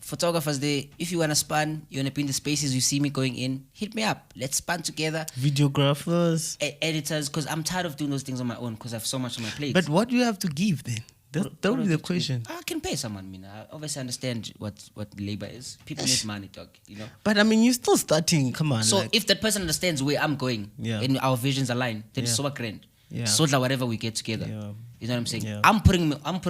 S1: photographers, if you want to span, you want to be in the spaces you see me going in, hit me up. Let's span together.
S2: Videographers.
S1: Editors, because I'm tired of doing those things on my own because I have so much on my plate.
S2: But what do you have to give then? That would be the question.
S1: I can pay someone. I obviously understand what labor is. People need money, dog.
S2: But I mean, you're still starting. Come on.
S1: So if that person understands where I'm going, and our visions align, then it's so grand.
S2: Yeah.
S1: So that whatever we get together.
S2: Yeah.
S1: You know what I'm saying?
S2: Yeah.
S1: I'm putting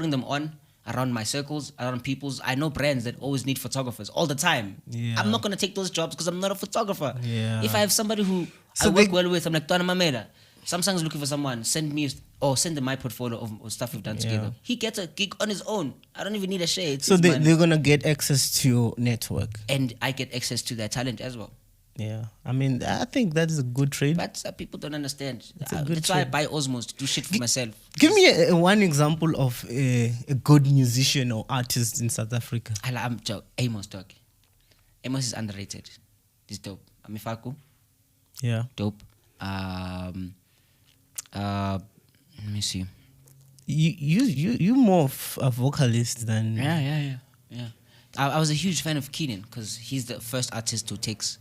S1: them on around my circles, around people's. I know brands that always need photographers all the time.
S2: Yeah.
S1: I'm not gonna take those jobs because I'm not a photographer.
S2: Yeah.
S1: If I have somebody who I work well with, I'm like, Twana Mamela, Samsung's looking for someone, send them my portfolio of stuff we've done together. He gets a gig on his own. I don't even need a share.
S2: So they're gonna get access to your network.
S1: And I get access to their talent as well.
S2: Yeah, I mean, I think that is a good trade.
S1: But people don't understand.
S2: A good
S1: That's why I buy Osmos to do shit for myself.
S2: Give me one example of a good musician or artist in South Africa.
S1: I'm Amos, dog. Amos is underrated. He's dope. Amifaku,
S2: Yeah.
S1: dope. Let me see.
S2: You more of a vocalist than
S1: Yeah. I was a huge fan of Keenan because he's the first artist who takes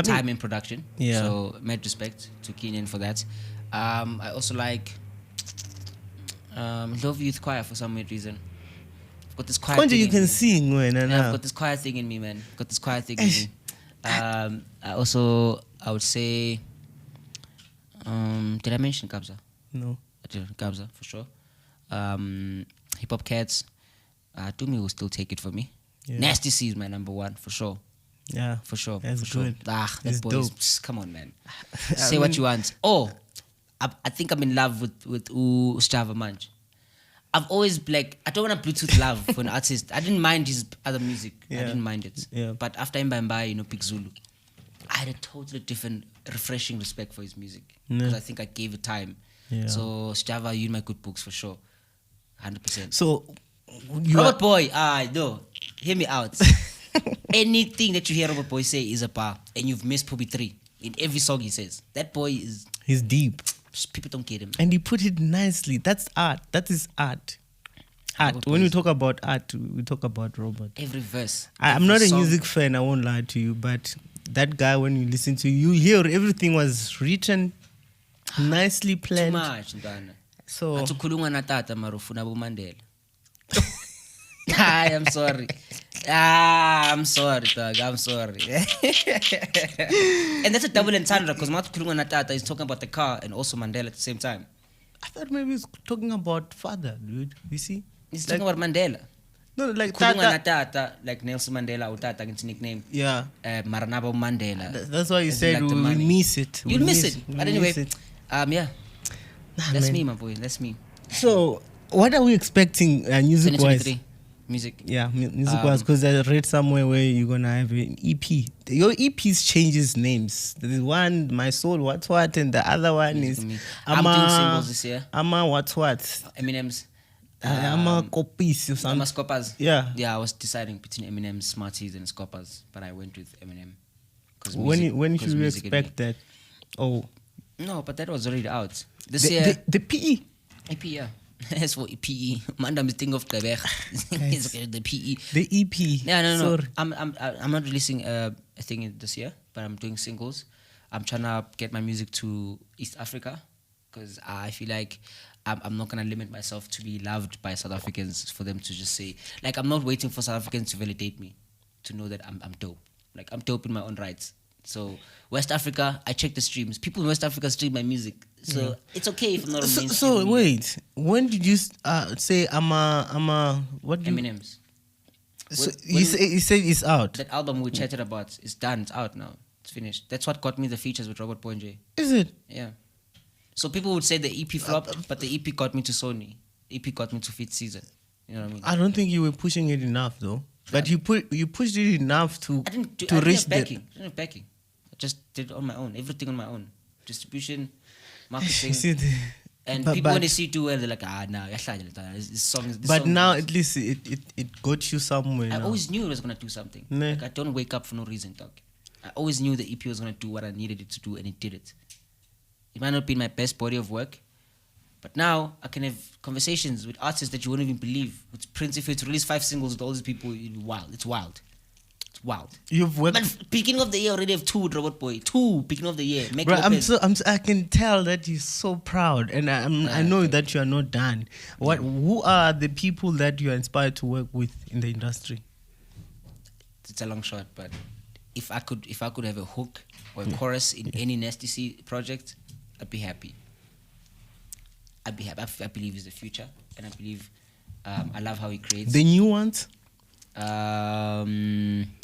S1: time in production.
S2: Yeah.
S1: So mad respect to Keenan for that. I also like Love Youth Choir for some weird reason. I've got this choir thing
S2: you
S1: in
S2: can
S1: me.
S2: sing when
S1: I've got this choir thing in me, man. I would say did I mention Kabza?
S2: No.
S1: I did Kabza for sure. Hip Hop Cats. Dumi will still take it for me.
S2: Yeah.
S1: Nasty C is my number one for sure.
S2: Yeah.
S1: For sure.
S2: That's
S1: for
S2: good.
S1: Sure. That
S2: It's
S1: boy
S2: dope.
S1: come on, man. Say what you want. Oh, I think I'm in love with Stava Manj. I've always I don't want to Bluetooth love for an artist. I didn't mind his other music.
S2: Yeah.
S1: I didn't mind it.
S2: Yeah.
S1: But after Mbamba, Big Zulu, I had a totally different, refreshing respect for his music. Because I think I gave it time.
S2: Yeah.
S1: So Stava, you in my good books for sure. 100%.
S2: So
S1: Robert Boy, no. Hear me out. Anything that you hear Robert Boy say is a bar, and you've missed probably 3 in every song he says. That boy
S2: he's deep.
S1: People don't get him.
S2: And he put it nicely. That's art. That is art. Art. When we talk about art, we talk about Robert.
S1: Every verse.
S2: I'm not a music fan, I won't lie to you, but that guy, when you listen to, you hear everything was written, nicely planned.
S1: Too much, Ndana.
S2: So
S1: Atukhuluma na tata marufuna Mandela. I'm sorry. I'm sorry, dog. I'm sorry. And that's a double entendre because Matukhuluma na tata is talking about the car and also Mandela at the same time.
S2: I thought maybe he's talking about father, dude. You see?
S1: He's talking about Mandela.
S2: No, like
S1: Khuluma na
S2: Tata.
S1: tata, like Nelson Mandela or Tata, it's nickname.
S2: Yeah.
S1: Maranabo Mandela.
S2: That's why you
S1: As in,
S2: said
S1: like, the
S2: we
S1: money.
S2: miss it.
S1: You'll miss it.
S2: We
S1: But anyway,
S2: miss it.
S1: yeah.
S2: Nah,
S1: That's
S2: man.
S1: me, my boy. That's me.
S2: So, what are we expecting music-wise?
S1: 2023 music.
S2: Yeah, music-wise, because I read somewhere where you're going to have an EP. Your EPs changes names. There's one, My Soul, What, and the other one is
S1: I'm doing singles this year.
S2: Ama What.
S1: Eminem's.
S2: Ama Copies or something.
S1: Ama Scopas.
S2: Yeah.
S1: Yeah, I was deciding between Eminem's Smarties and Scopas, but I went with Eminem.
S2: When should we expect that? Oh.
S1: No, but that was already out. This year.
S2: The PE.
S1: EP, yeah. As for PE, Mandam is thinking of Quebec. The PE.
S2: The EP.
S1: Yeah, no.
S2: Sorry.
S1: I'm not releasing a thing this year, but I'm doing singles. I'm trying to get my music to East Africa because I feel like I'm not gonna limit myself to be loved by South Africans for them to just say I'm not waiting for South Africans to validate me to know that I'm dope. Like I'm dope in my own rights. So West Africa, I check the streams. People in West Africa stream my music, so it's okay if I'm not on mainstream.
S2: So wait, when did you say I'm what?
S1: Eminem's.
S2: So you said it's out.
S1: That album we chatted about is done. It's out now. It's finished. That's what got me the features with Robert Ponje.
S2: Is it?
S1: Yeah. So people would say the EP flopped, but the EP got me to Sony. The EP got me to Fit Season. You know what I mean?
S2: I don't think you were pushing it enough though. But you pushed it enough to
S1: I didn't
S2: reach
S1: have backing. I didn't have backing. I just did it on my own. Everything on my own. Distribution, marketing. And people when they see it do well, they're like, nah, this song is.
S2: But now at least it got you somewhere.
S1: I always knew it was gonna do something.
S2: Nah.
S1: Like I don't wake up for no reason, dog. I always knew the EP was gonna do what I needed it to do, and it did it. It might not be my best body of work, But now I can have conversations with artists that you wouldn't even believe. With Prince, if you were to release 5 singles with all these people, it'd be wild. It's wild. It's wild.
S2: You've worked.
S1: But beginning of the year already have 2 with Robot Boy. 2 beginning of the year. Make
S2: Bro,
S1: Lopez.
S2: I can tell that you're so proud, and I know that you are not done. Who are the people that you are inspired to work with in the industry?
S1: It's a long shot, but if I could have a hook or a chorus in any Nasty C project, I'd be happy. I believe he's the future, and I believe I love how he creates.
S2: The new ones?
S1: The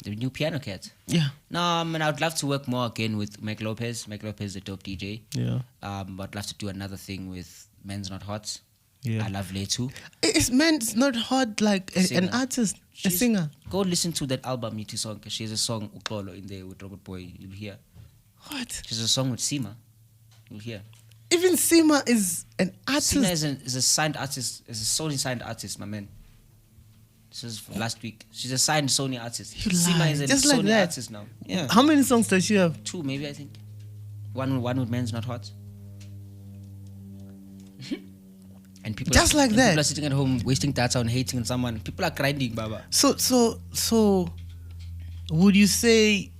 S1: new Piano Cat.
S2: Yeah.
S1: No, I mean, I'd love to work more again with Mike Lopez. Mike Lopez is a dope DJ.
S2: Yeah.
S1: But I'd love to do another thing with Men's Not Hot.
S2: Yeah.
S1: I love Letu.
S2: Is Men's Not Hot like an artist, a singer?
S1: Go listen to that album, Yuti song, because she has a song, Uklolo, in there with Robert Boy. You'll hear.
S2: What?
S1: She has a song with Sima. You'll hear.
S2: Even Sima is an artist.
S1: Sima is a signed artist, is a Sony signed artist, my man. This was last week. She's a signed Sony artist. Sima is a
S2: Just
S1: Sony
S2: like that.
S1: artist now. Yeah.
S2: How many songs does she have?
S1: 2 maybe, I think. One with Men's Not Hot. And people
S2: Just like that.
S1: People are sitting at home wasting data on hating on someone. People are grinding, Baba.
S2: So would you say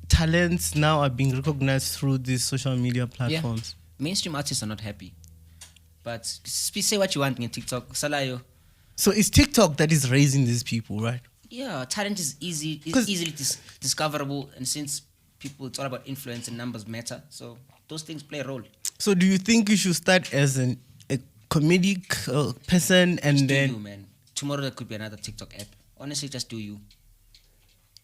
S2: talents now are being recognized through these social media platforms?
S1: Yeah. Mainstream artists are not happy. But say what you want in TikTok. Salayo.
S2: So it's TikTok that is raising these people, right?
S1: Yeah, talent is easily discoverable, and since people, it's all about influence and numbers matter, so those things play a role.
S2: So do you think you should start as a comedic person and
S1: Just
S2: then...
S1: do you, man. Tomorrow there could be another TikTok app. Honestly, just do you.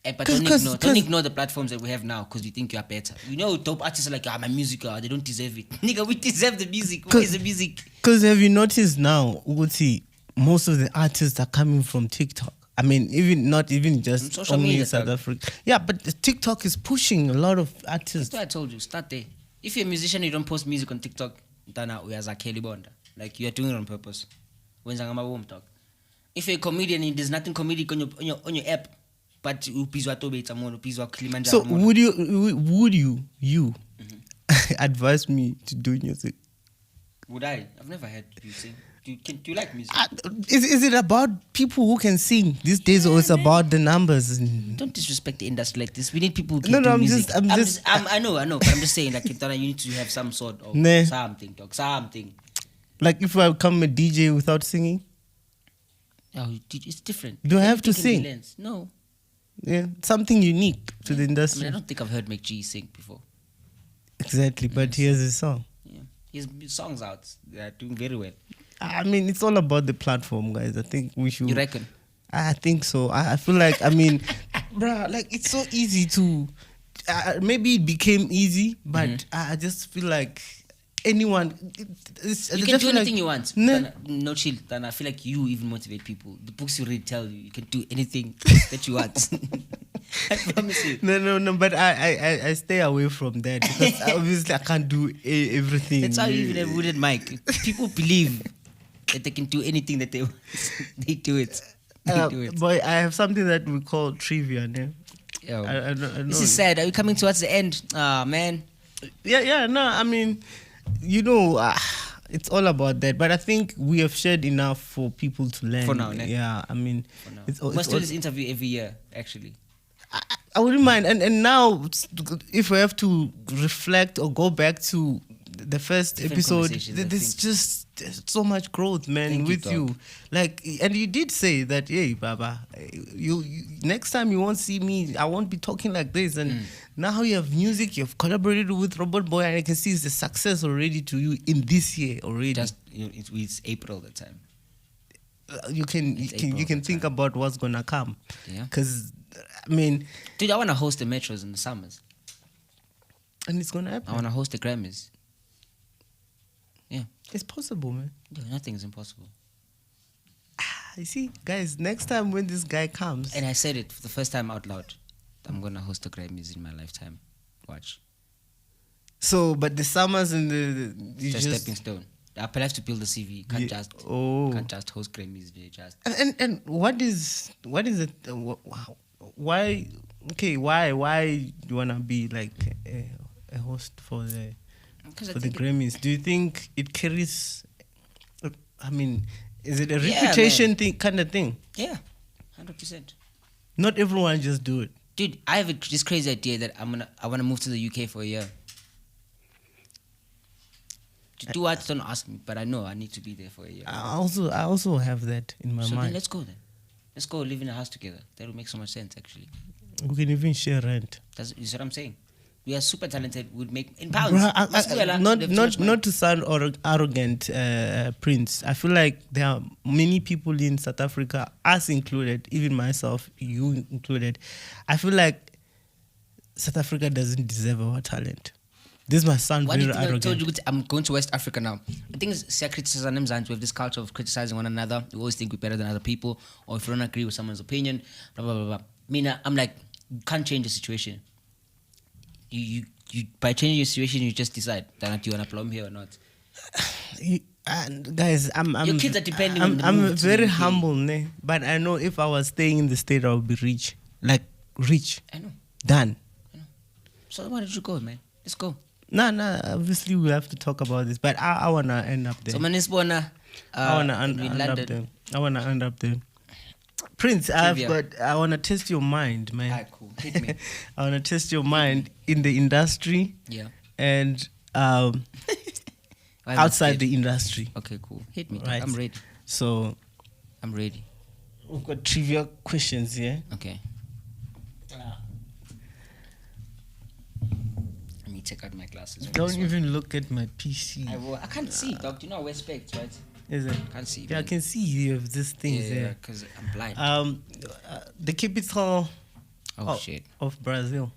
S1: But don't ignore the platforms that we have now because you think you are better. You know, dope artists are like, my music, they don't deserve it. Nigga, we deserve the music. Where is the music?
S2: Because have you noticed now, Uguti, most of the artists are coming from TikTok. I mean, not even just
S1: social
S2: only
S1: media,
S2: in South Africa. Yeah, but TikTok is pushing a lot of artists.
S1: That's why I told you, start there. If you're a musician and you don't post music on TikTok, then we are Kelly Bonda. Like, you are doing it on purpose. If you're a comedian and there's nothing comedic on your app, but
S2: so would you advise me to do music?
S1: Would I? I've never heard you sing. Do you like music?
S2: Is it about people who can sing these days, or it's about the numbers?
S1: Don't disrespect the industry like this. We need people who can do music. I know, but I'm just saying, like, you need to have some sort of something, dog, something.
S2: Like, if I become a DJ without singing?
S1: Oh, it's different.
S2: Do I have to sing?
S1: No.
S2: Yeah, something unique to the industry.
S1: I don't think I've heard McG sing before.
S2: Exactly, but here's his song.
S1: Yeah, his songs out. They're doing very well.
S2: I mean, it's all about the platform, guys. I think we should.
S1: You reckon?
S2: I think so. I feel like, bruh, like, it's so easy to. Maybe it became easy, but I just feel like anyone.
S1: You can do anything you want. No chill. Then I feel like you even motivate people. The books you read tell you can do anything that you want. I promise you.
S2: No. But I stay away from that because obviously I can't do everything.
S1: That's why you even have Wooded Mike. People believe that they can do anything that they want. They do it.
S2: Boy, I have something that we call trivia. Ne?
S1: Yo,
S2: I know.
S1: This is sad. Are we coming towards the end? Man.
S2: Yeah. No, I mean, it's all about that. But I think we have shared enough for people to learn.
S1: For now, ne?
S2: Yeah, I mean,
S1: we must do this interview every year, actually.
S2: I wouldn't mind. And now, if we have to reflect or go back to the first episode, there's just so much growth, man, with you. Like, and you did say that, hey, Baba, you next time you won't see me, I won't be talking like this. And now you have music, you've collaborated with Robert Boy, and I can see it's a success already to you in this year already.
S1: Just, it's April that time.
S2: You can think about what's gonna come.
S1: Yeah.
S2: Because, I mean,
S1: dude, I want to host the Metros in the summers.
S2: And it's gonna happen.
S1: I want to host the Grammys. Yeah.
S2: It's possible, man.
S1: Yeah, nothing is impossible.
S2: You see, guys, next time when this guy comes...
S1: And I said it for the first time out loud. I'm going to host the Grammys in my lifetime. Watch.
S2: So, but the summers and the...
S1: It's a stepping stone. I'll have to build a CV. Can't just host Grammys.
S2: And what is it? Why do you want to be like a host for the...
S1: 'Cause I
S2: for the
S1: think
S2: Grammys. Do you think it carries? I mean, is it a
S1: Yeah,
S2: reputation thing, kind of thing?
S1: Yeah, 100%.
S2: Not everyone just do it.
S1: Dude, I have this crazy idea that I want to move to the UK for a year. To do what? Don't ask me, but I know I need to be there for a year.
S2: I also have that in my
S1: So then
S2: mind.
S1: let's go then. Let's go live in a house together. That would make so much sense, actually.
S2: We can even share rent.
S1: That's what I'm saying. We are super talented. Would make in pounds.
S2: Bruh, not to sound arrogant, Prince. I feel like there are many people in South Africa, us included, even myself, you included. I feel like South Africa doesn't deserve our talent. This must sound
S1: What do
S2: very
S1: you think I told
S2: arrogant.
S1: you? I'm going to West Africa now. I think it's criticism. We have this culture of criticizing one another. We always think we're better than other people, or if we don't agree with someone's opinion, blah blah blah blah. I'm like, you can't change the situation. You by changing your situation, you just decide that you want to plumb here or not.
S2: And guys,
S1: Your kids are depending on the
S2: I'm
S1: move to
S2: very
S1: the UK.
S2: humble, ne? But I know if I was staying in the state, I would be rich. Like, rich.
S1: I know.
S2: Done.
S1: So why don't you go, man? Let's go.
S2: No, obviously we have to talk about this, but I want to end up there.
S1: So man,
S2: I want to end up there. I want to end up there. Prince, I want to test your mind, man.
S1: Alright, cool. Hit me.
S2: I want to test your mind in the industry
S1: Yeah.
S2: and
S1: Why am I
S2: outside
S1: scared?
S2: the industry.
S1: Okay, cool. Hit me.
S2: Right.
S1: I'm ready.
S2: So
S1: I'm ready.
S2: we've got trivia questions here.
S1: Okay. Let me take out my glasses.
S2: Don't even look at my PC.
S1: I can't see, dog. Do you know I wear specs, right?
S2: Is it?
S1: Can't see.
S2: Yeah, I
S1: man.
S2: can see you have these things
S1: Yeah,
S2: here.
S1: because I'm blind.
S2: The capital
S1: Oh shit.
S2: of Brazil.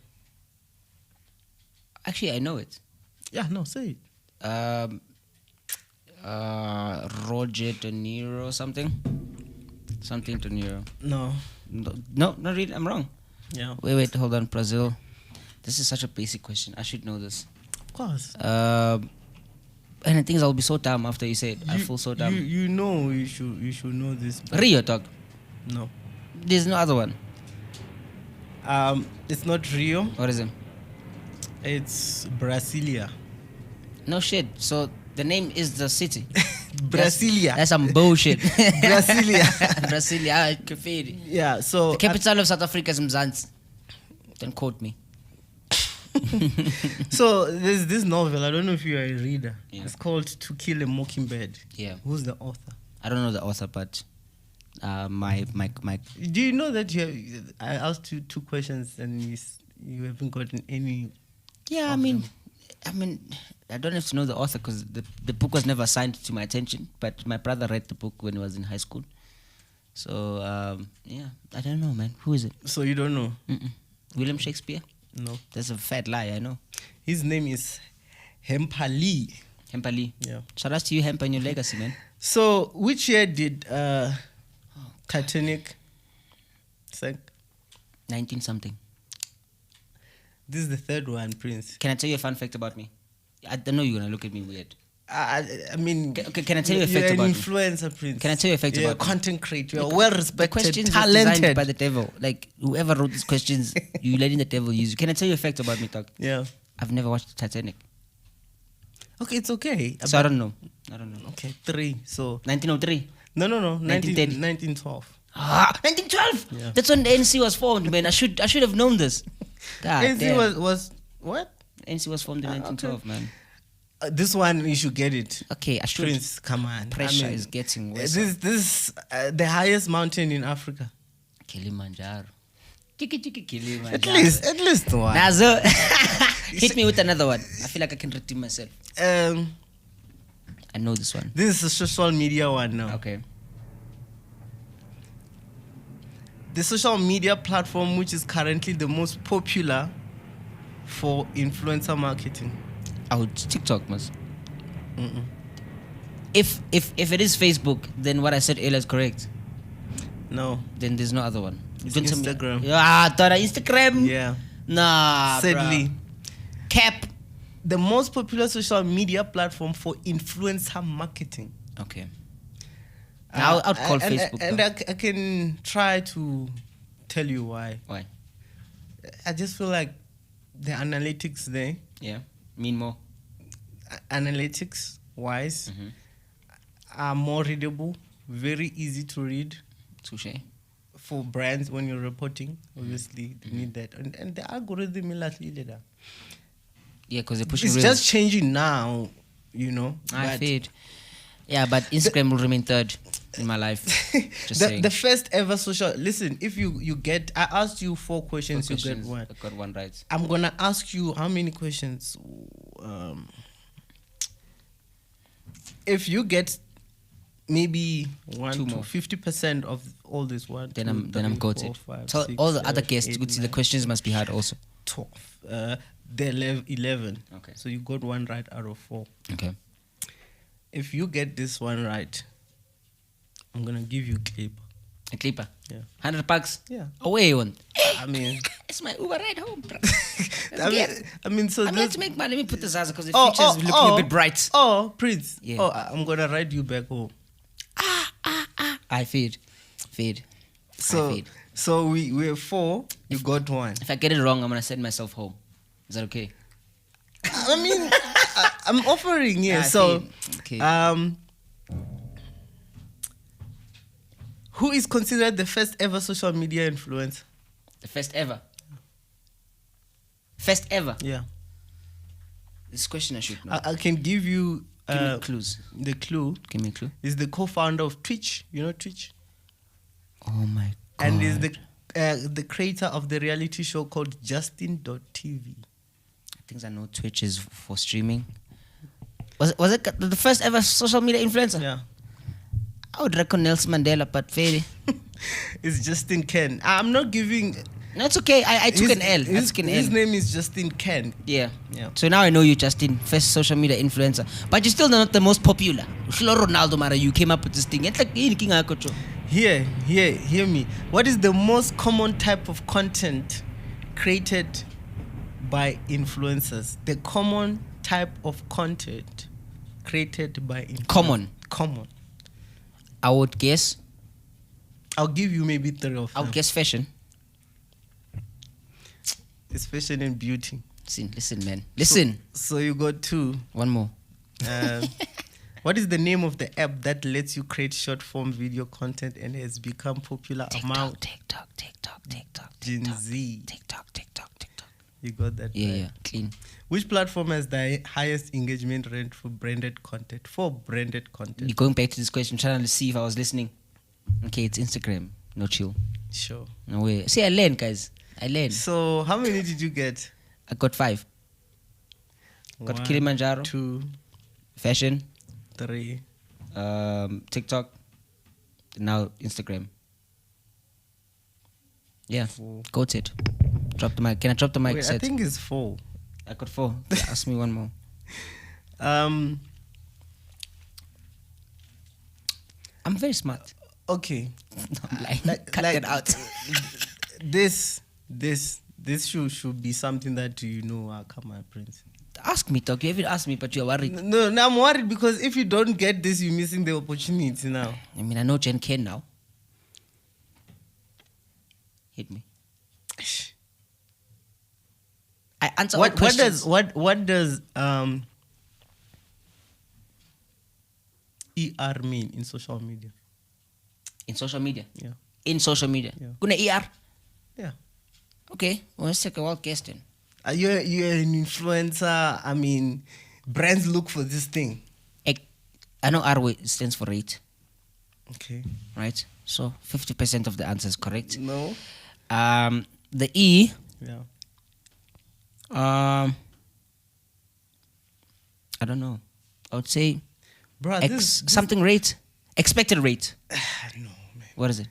S1: Actually, I know it.
S2: Yeah, no, say it.
S1: Roger De Niro something. Something De Niro.
S2: No.
S1: No, not really. I'm wrong.
S2: Yeah.
S1: Wait, hold on. Brazil. This is such a basic question. I should know this.
S2: Of course.
S1: And the things I'll be so dumb after you say it. I feel so dumb.
S2: You know you should know this. but
S1: Rio, dog.
S2: No.
S1: There's no other one.
S2: It's not Rio.
S1: What is it?
S2: It's Brasilia.
S1: No shit. So the name is the city.
S2: Brasilia.
S1: That's some bullshit.
S2: Brasilia.
S1: Brasilia. Kafiri.
S2: Yeah. So
S1: The capital of South Africa is Mzansi. Don't quote me.
S2: so there's this novel. I don't know if you are a reader.
S1: Yeah.
S2: It's called To Kill a Mockingbird.
S1: Yeah.
S2: Who's the author?
S1: I don't know the author, but my
S2: Do you know that I asked you two questions and you haven't gotten any?
S1: yeah. I mean, I don't have to know the author because the book was never assigned to my attention. But my brother read the book when he was in high school. So yeah, I don't know, man. Who is it?
S2: So you don't know?
S1: William Shakespeare?
S2: No.
S1: That's a fat lie. I know.
S2: His name is Hempali.
S1: Hempali.
S2: Yeah.
S1: Shout out to you, Hemp, and your legacy, man.
S2: So which year did Titanic sink?
S1: 19 something.
S2: This is the third one, Prince.
S1: Can I tell you a fun fact about me? I don't know you're gonna look at me weird.
S2: I mean,
S1: Okay, can I tell you a fact
S2: you're
S1: about
S2: an
S1: me?
S2: influencer, Prince.
S1: Can I tell you a fact
S2: You're
S1: about
S2: a
S1: me?
S2: content creator. You're
S1: The
S2: well
S1: The
S2: respected,
S1: questions were designed
S2: talented.
S1: by the devil. Like whoever wrote these questions, you letting the devil use you. Can I tell you a fact about me, Doc?
S2: Yeah.
S1: I've never watched Titanic,
S2: Okay, it's okay.
S1: so I don't know.
S2: Okay, 3. So
S1: 1903.
S2: no.
S1: 1910.
S2: 1912.
S1: 1912.
S2: Yeah.
S1: That's when the NC was formed, man. I should have known this. God
S2: NC
S1: damn.
S2: was what?
S1: NC was formed in 1912, man.
S2: This one you should get it.
S1: Okay, I should.
S2: Prince, come on.
S1: Pressure is getting worse.
S2: This the highest mountain in Africa.
S1: Kilimanjaro. Kilimanjaro.
S2: At least one.
S1: Nazo. Hit me with another one. I feel like I can redeem myself. I know this one.
S2: This is a social media one now.
S1: Okay.
S2: The social media platform which is currently the most popular for influencer marketing.
S1: Oh, TikTok, must. If it is Facebook, then what I said earlier is correct.
S2: No.
S1: Then there's no other one.
S2: It's
S1: Don't tell me-
S2: Instagram.
S1: Ah, thought Instagram.
S2: Yeah.
S1: Nah.
S2: Sadly.
S1: Bruh. Cap.
S2: The most popular social media platform for influencer marketing.
S1: Okay. Now I'd call
S2: and,
S1: Facebook.
S2: And
S1: though.
S2: I can try to tell you why.
S1: Why?
S2: I just feel like the analytics there.
S1: Yeah. Mean more.
S2: analytics wise,
S1: Mm-hmm.
S2: are more readable, very easy to read
S1: Touche.
S2: for brands when you're reporting. Obviously, they need that. And the algorithm is like that.
S1: Yeah, because they're pushing
S2: It's
S1: reels.
S2: just changing now, you know.
S1: I
S2: but
S1: feel. Yeah, but Instagram will remain third in my life. Just saying.
S2: the first ever social. Listen, if you get, I asked you 4 questions, you get one.
S1: I got one right.
S2: I'm gonna ask you how many questions. If you get maybe 1
S1: Two
S2: to
S1: more.
S2: 50% of all this one,
S1: Then
S2: two,
S1: I'm
S2: three,
S1: goated.
S2: 4, 5,
S1: Tell
S2: 6,
S1: all the other
S2: 7,
S1: guests
S2: 8,
S1: to see the
S2: 9,
S1: questions must be hard also.
S2: 12. They're 11.
S1: Okay.
S2: So you got 1 right out of 4.
S1: Okay.
S2: If you get this one right, I'm gonna give you clip.
S1: A clipper.
S2: Yeah.
S1: $100.
S2: Yeah.
S1: Away one.
S2: I mean,
S1: It's my Uber ride home, bro.
S2: I mean, so
S1: I'm
S2: this-
S1: here to make money. Let me put the Zaza because the
S2: Oh,
S1: future's
S2: oh,
S1: looking
S2: oh.
S1: a bit bright.
S2: Oh, Prince.
S1: Yeah.
S2: Oh, I'm gonna ride you back home.
S1: I feed. I
S2: So,
S1: feed.
S2: so we're 4. You got 1.
S1: If I get it wrong, I'm gonna send myself home. Is that okay?
S2: I mean, I'm offering here.
S1: I
S2: So,
S1: feel. Okay.
S2: who is considered the first ever social media influencer?
S1: The first ever. First ever.
S2: Yeah.
S1: This question I should know.
S2: I can give you
S1: Give me clues.
S2: the clue.
S1: Give me a clue.
S2: Is the co-founder of Twitch. You know Twitch?
S1: Oh my god.
S2: And is the creator of the reality show called Justin.tv.
S1: Things I know Twitch is for streaming. Was it the first ever social media influencer?
S2: Yeah.
S1: I would reckon Nelson Mandela, but fairly.
S2: It's Justin Ken. I'm not giving...
S1: No, it's okay. I took an L. I
S2: His,
S1: took an
S2: his
S1: L.
S2: name is Justin Ken.
S1: Yeah.
S2: Yeah.
S1: So now I know you, Justin, first social media influencer. But you're still not the most popular. Ushilo Ronaldo, Mara, you came up with this thing. It's like king Akocho.
S2: Hear me. What is the most common type of content created by influencers? The common type of content created by influencers. Common.
S1: I would guess.
S2: I'll give you maybe 3 of
S1: I
S2: them.
S1: would guess fashion.
S2: It's fashion and beauty.
S1: Listen, man. Listen.
S2: So you got 2.
S1: One more.
S2: What is the name of the app that lets you create short form video content and has become popular among
S1: TikTok.
S2: Gen Z?
S1: TikTok.
S2: You got that?
S1: Yeah,
S2: right.
S1: yeah. Clean.
S2: Which platform has the highest engagement rate for branded content?
S1: You're going back to this question, trying to see if I was listening. Okay, it's Instagram. No chill.
S2: Sure.
S1: No way. See, I learned, guys. I learned.
S2: So how many did you get?
S1: I got 5. Got
S2: 1,
S1: Kilimanjaro.
S2: 2,
S1: Fashion.
S2: 3.
S1: TikTok. Now Instagram. Yeah.
S2: 4.
S1: Got it. Drop the mic. Can I drop the mic?
S2: Wait, I
S1: set?
S2: think it's 4.
S1: I got 4. Ask me one more.
S2: Um.
S1: I'm very smart.
S2: Okay.
S1: No, I'm lying. Cut that out.
S2: This should be something that you know. Come on, Prince.
S1: Ask me, Talk. You haven't asked me, but you're worried.
S2: No, I'm worried because if you don't get this, you're missing the opportunity now.
S1: I mean, I know Jen Ken now. Hit me. I answer all
S2: What
S1: questions.
S2: does ER mean in social media?
S1: In social media?
S2: Yeah.
S1: In social media?
S2: Yeah.
S1: Kuna ER?
S2: Yeah.
S1: Okay. Well, let's take a wild guess then.
S2: You're an influencer. I mean, brands look for this thing.
S1: I know R stands for rate,
S2: Okay.
S1: right? So 50% of the answer is correct.
S2: No.
S1: The E,
S2: Yeah.
S1: I don't know. I would say
S2: Bro,
S1: something rate. Expected rate.
S2: no, man.
S1: What is it?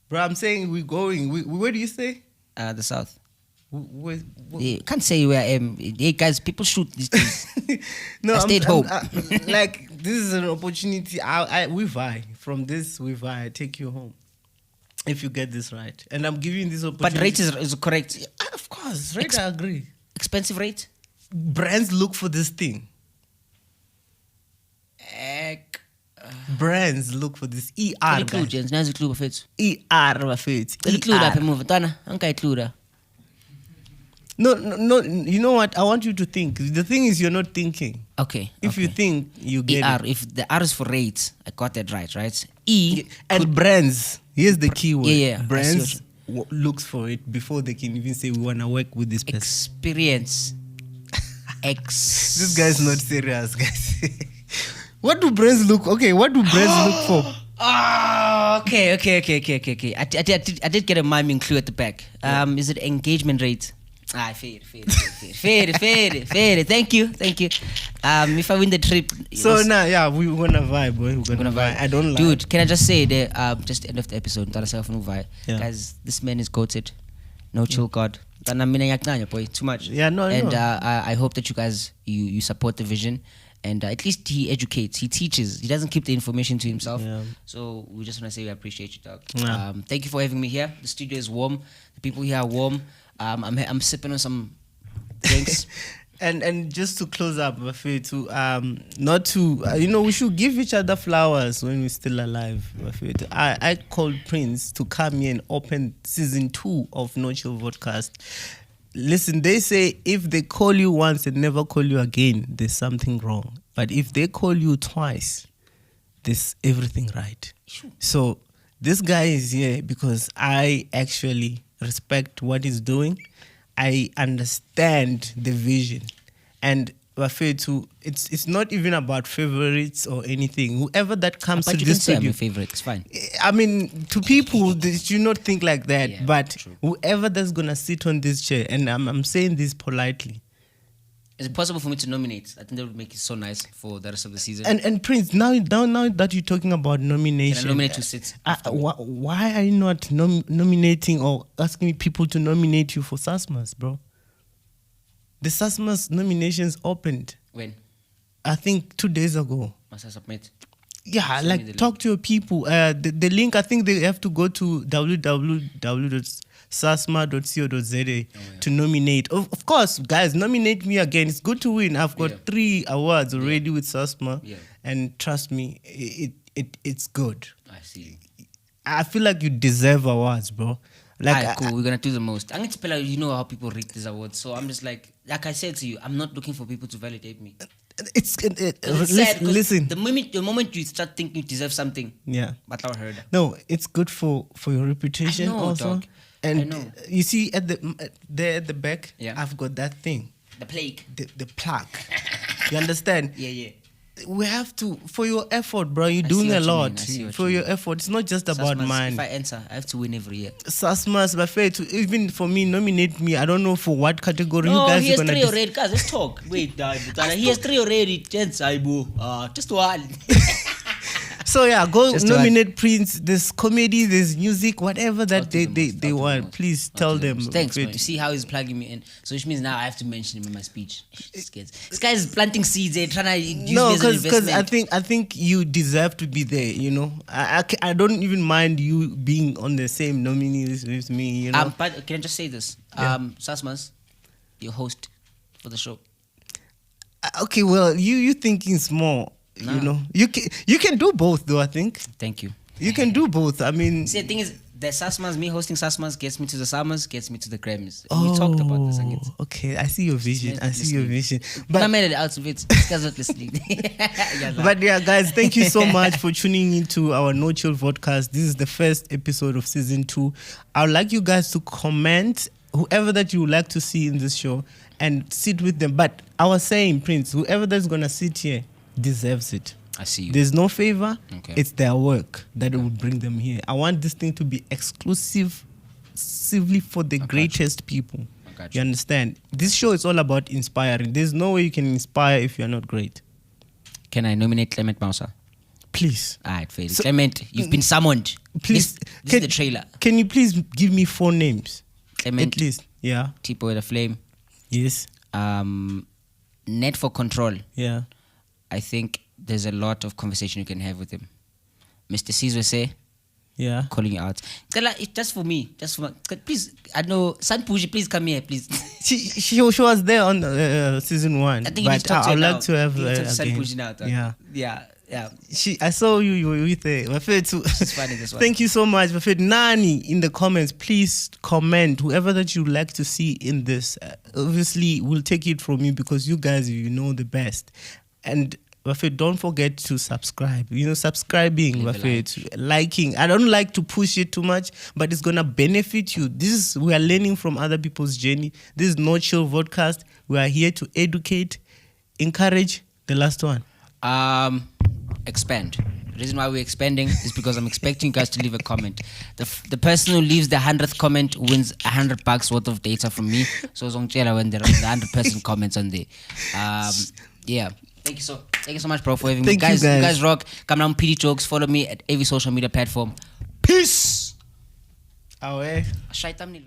S2: Bro, I'm saying we're going. Where do you stay?
S1: The South.
S2: Where,
S1: Yeah, can't say where I am. Hey guys, people shoot these things.
S2: no,
S1: I stayed home.
S2: like this is an opportunity. We vie from this. We vie. I take you home if you get this right, and I'm giving this opportunity.
S1: But rate is correct.
S2: Yeah, of course, rate. I agree.
S1: Expensive rate.
S2: Brands look for this thing. Brands look for this ER.
S1: Clue, Jens. Nazi clue bafethu.
S2: ER bafethu.
S1: Clue lapha emuva. Ntwana, angikayicluda.
S2: No. You know what? I want you to think. The thing is, you're not thinking.
S1: Okay.
S2: If you think, you get
S1: ER.
S2: it.
S1: If the R is for rate, I got that right? E.
S2: And brands. Here's the key word.
S1: Yeah.
S2: Brands looks for it before they can even say we want to work with this person.
S1: Experience.
S2: This guy's not serious, guys. What do brands look? Okay, what do brands look for?
S1: Oh, okay. I did get a miming clue at the back. Is it engagement rate? Fair. Thank you. If I win the trip,
S2: so now, we're gonna vibe, boy. We're gonna vibe. I don't like.
S1: Dude, can I just say that? Just the end of the episode. Guys, this man is goated. No chill god. Boy, too much.
S2: Yeah, no.
S1: And I hope that you guys you support the vision. And at least he educates, he teaches, he doesn't keep the information to himself. Yeah. So we just want to say we appreciate you, dog. Yeah. Thank you for having me here. The studio is warm. The people here are warm. I'm sipping on some drinks.
S2: and just to close up, not to we should give each other flowers when we're still alive. I called Prince to come here and open season 2 of No Chill Podcast. Listen, they say if they call you once and never call you again, there's something wrong. But if they call you twice, there's everything right. Sure. So this guy is here because I actually respect what he's doing. I understand the vision. And it's not even about favorites or anything. Whoever that comes to this studio,
S1: I'm your favorite. It's fine.
S2: I mean, to people, they should not think like that.
S1: Yeah,
S2: but
S1: true.
S2: Whoever that's gonna sit on this chair, and I'm saying this politely.
S1: Is it possible for me to nominate? I think that would make it so nice for the rest of the season.
S2: And Prince, now that you're talking about nomination,
S1: can I nominate 2 seats?
S2: Why are you not nominating or asking people to nominate you for SASMAS, bro? The SASMAS nominations opened.
S1: When?
S2: I think 2 days ago.
S1: Must I submit?
S2: Yeah, talk to your people. The link, I think they have to go to www.sasma.co.za to nominate. Of course, guys, nominate me again. It's good to win. I've got 3 awards already with Sasma. Yeah. And trust me, it's good.
S1: I see.
S2: I feel like you deserve awards, bro.
S1: Cool. We're gonna do the most. I'm going to tell you know how people rate these awards. So I'm just like I said to you, I'm not looking for people to validate me.
S2: Listen.
S1: The moment you start thinking you deserve something, but I heard.
S2: No, it's good for your reputation.
S1: I know,
S2: also.
S1: Dog.
S2: And
S1: I know.
S2: You see at the back, I've got that thing.
S1: The plague.
S2: The plaque. You understand?
S1: Yeah.
S2: We have to, for your effort, bro. You're doing a lot. For your effort, it's not just about mine.
S1: If I enter, I have to win every year.
S2: Sasmas, but fair to even for me, nominate me. I don't know for what category you guys
S1: are
S2: gonna.
S1: No, he has 3 already. Guys, let's talk. Wait, he has 3 already. Just one.
S2: So go just nominate Prince. There's comedy, there's music, whatever that they want. Please tell them.
S1: Thanks, man. You see how he's plugging me in. So which means now I have to mention him in my speech. This guy is planting seeds. They're trying to use me as an investment.
S2: Because I think you deserve to be there. You know, I don't even mind you being on the same nominees with me. You know.
S1: But can I just say this? Sasmas, your host for the show.
S2: Okay, well, you thinking small. Nah. You know, you can do both though. I think.
S1: Thank you.
S2: You can do both. I mean,
S1: see, the thing is, the Sasmas, me hosting Sasmas gets me to the Summers, gets me to the Grammys. We talked about this.
S2: Okay, I see your vision.
S1: But I made it out of it. This guy's not listening.
S2: But guys, thank you so much for tuning into our No Chill podcast. This is the first episode of season 2. I would like you guys to comment whoever that you would like to see in this show and sit with them. But I was saying, Prince, whoever that's gonna sit here deserves it.
S1: I see you.
S2: There's no favor. Okay. It's their work that will bring them here. I want this thing to be exclusively for the greatest people. You understand? This show is all about inspiring. There's no way you can inspire if you're not great.
S1: Can I nominate Clement Mausa?
S2: Please.
S1: All right, fair. So, Clement, you've been summoned.
S2: Please.
S1: This is the trailer.
S2: Can you please give me 4 names?
S1: Clement.
S2: At least. Yeah.
S1: Tipo with a flame.
S2: Yes.
S1: Net for control.
S2: Yeah.
S1: I think there's a lot of conversation you can have with him. Mr. Caesar say, calling you out. Just for me, please, I know, San Puji, please come here, please.
S2: she was there on season 1.
S1: I think you need to talk to
S2: I'd
S1: her
S2: like to have
S1: San Puji now.
S2: Yeah.
S1: Yeah.
S2: I saw you were with her.
S1: It's funny, this one.
S2: Thank you so much. Nani, in the comments, please comment whoever that you like to see in this. Obviously, we'll take it from you because you guys, you know the best. And don't forget to subscribe. Subscribing, liking. I don't like to push it too much, but it's gonna benefit you. We are learning from other people's journey. This is No Chill Podcast. We are here to educate, encourage. The last one.
S1: Expand. The reason why we're expanding is because I'm expecting you guys to leave a comment. The person who leaves the 100th comment wins $100 worth of data from me. So Zongchela when there are the 100 comments on there. Yeah. Thank you so much, bro, for having me. Guys, you guys rock. Come down, PD Jokes. Follow me at every social media platform. Peace.
S2: Away.
S1: Shai thumbnail,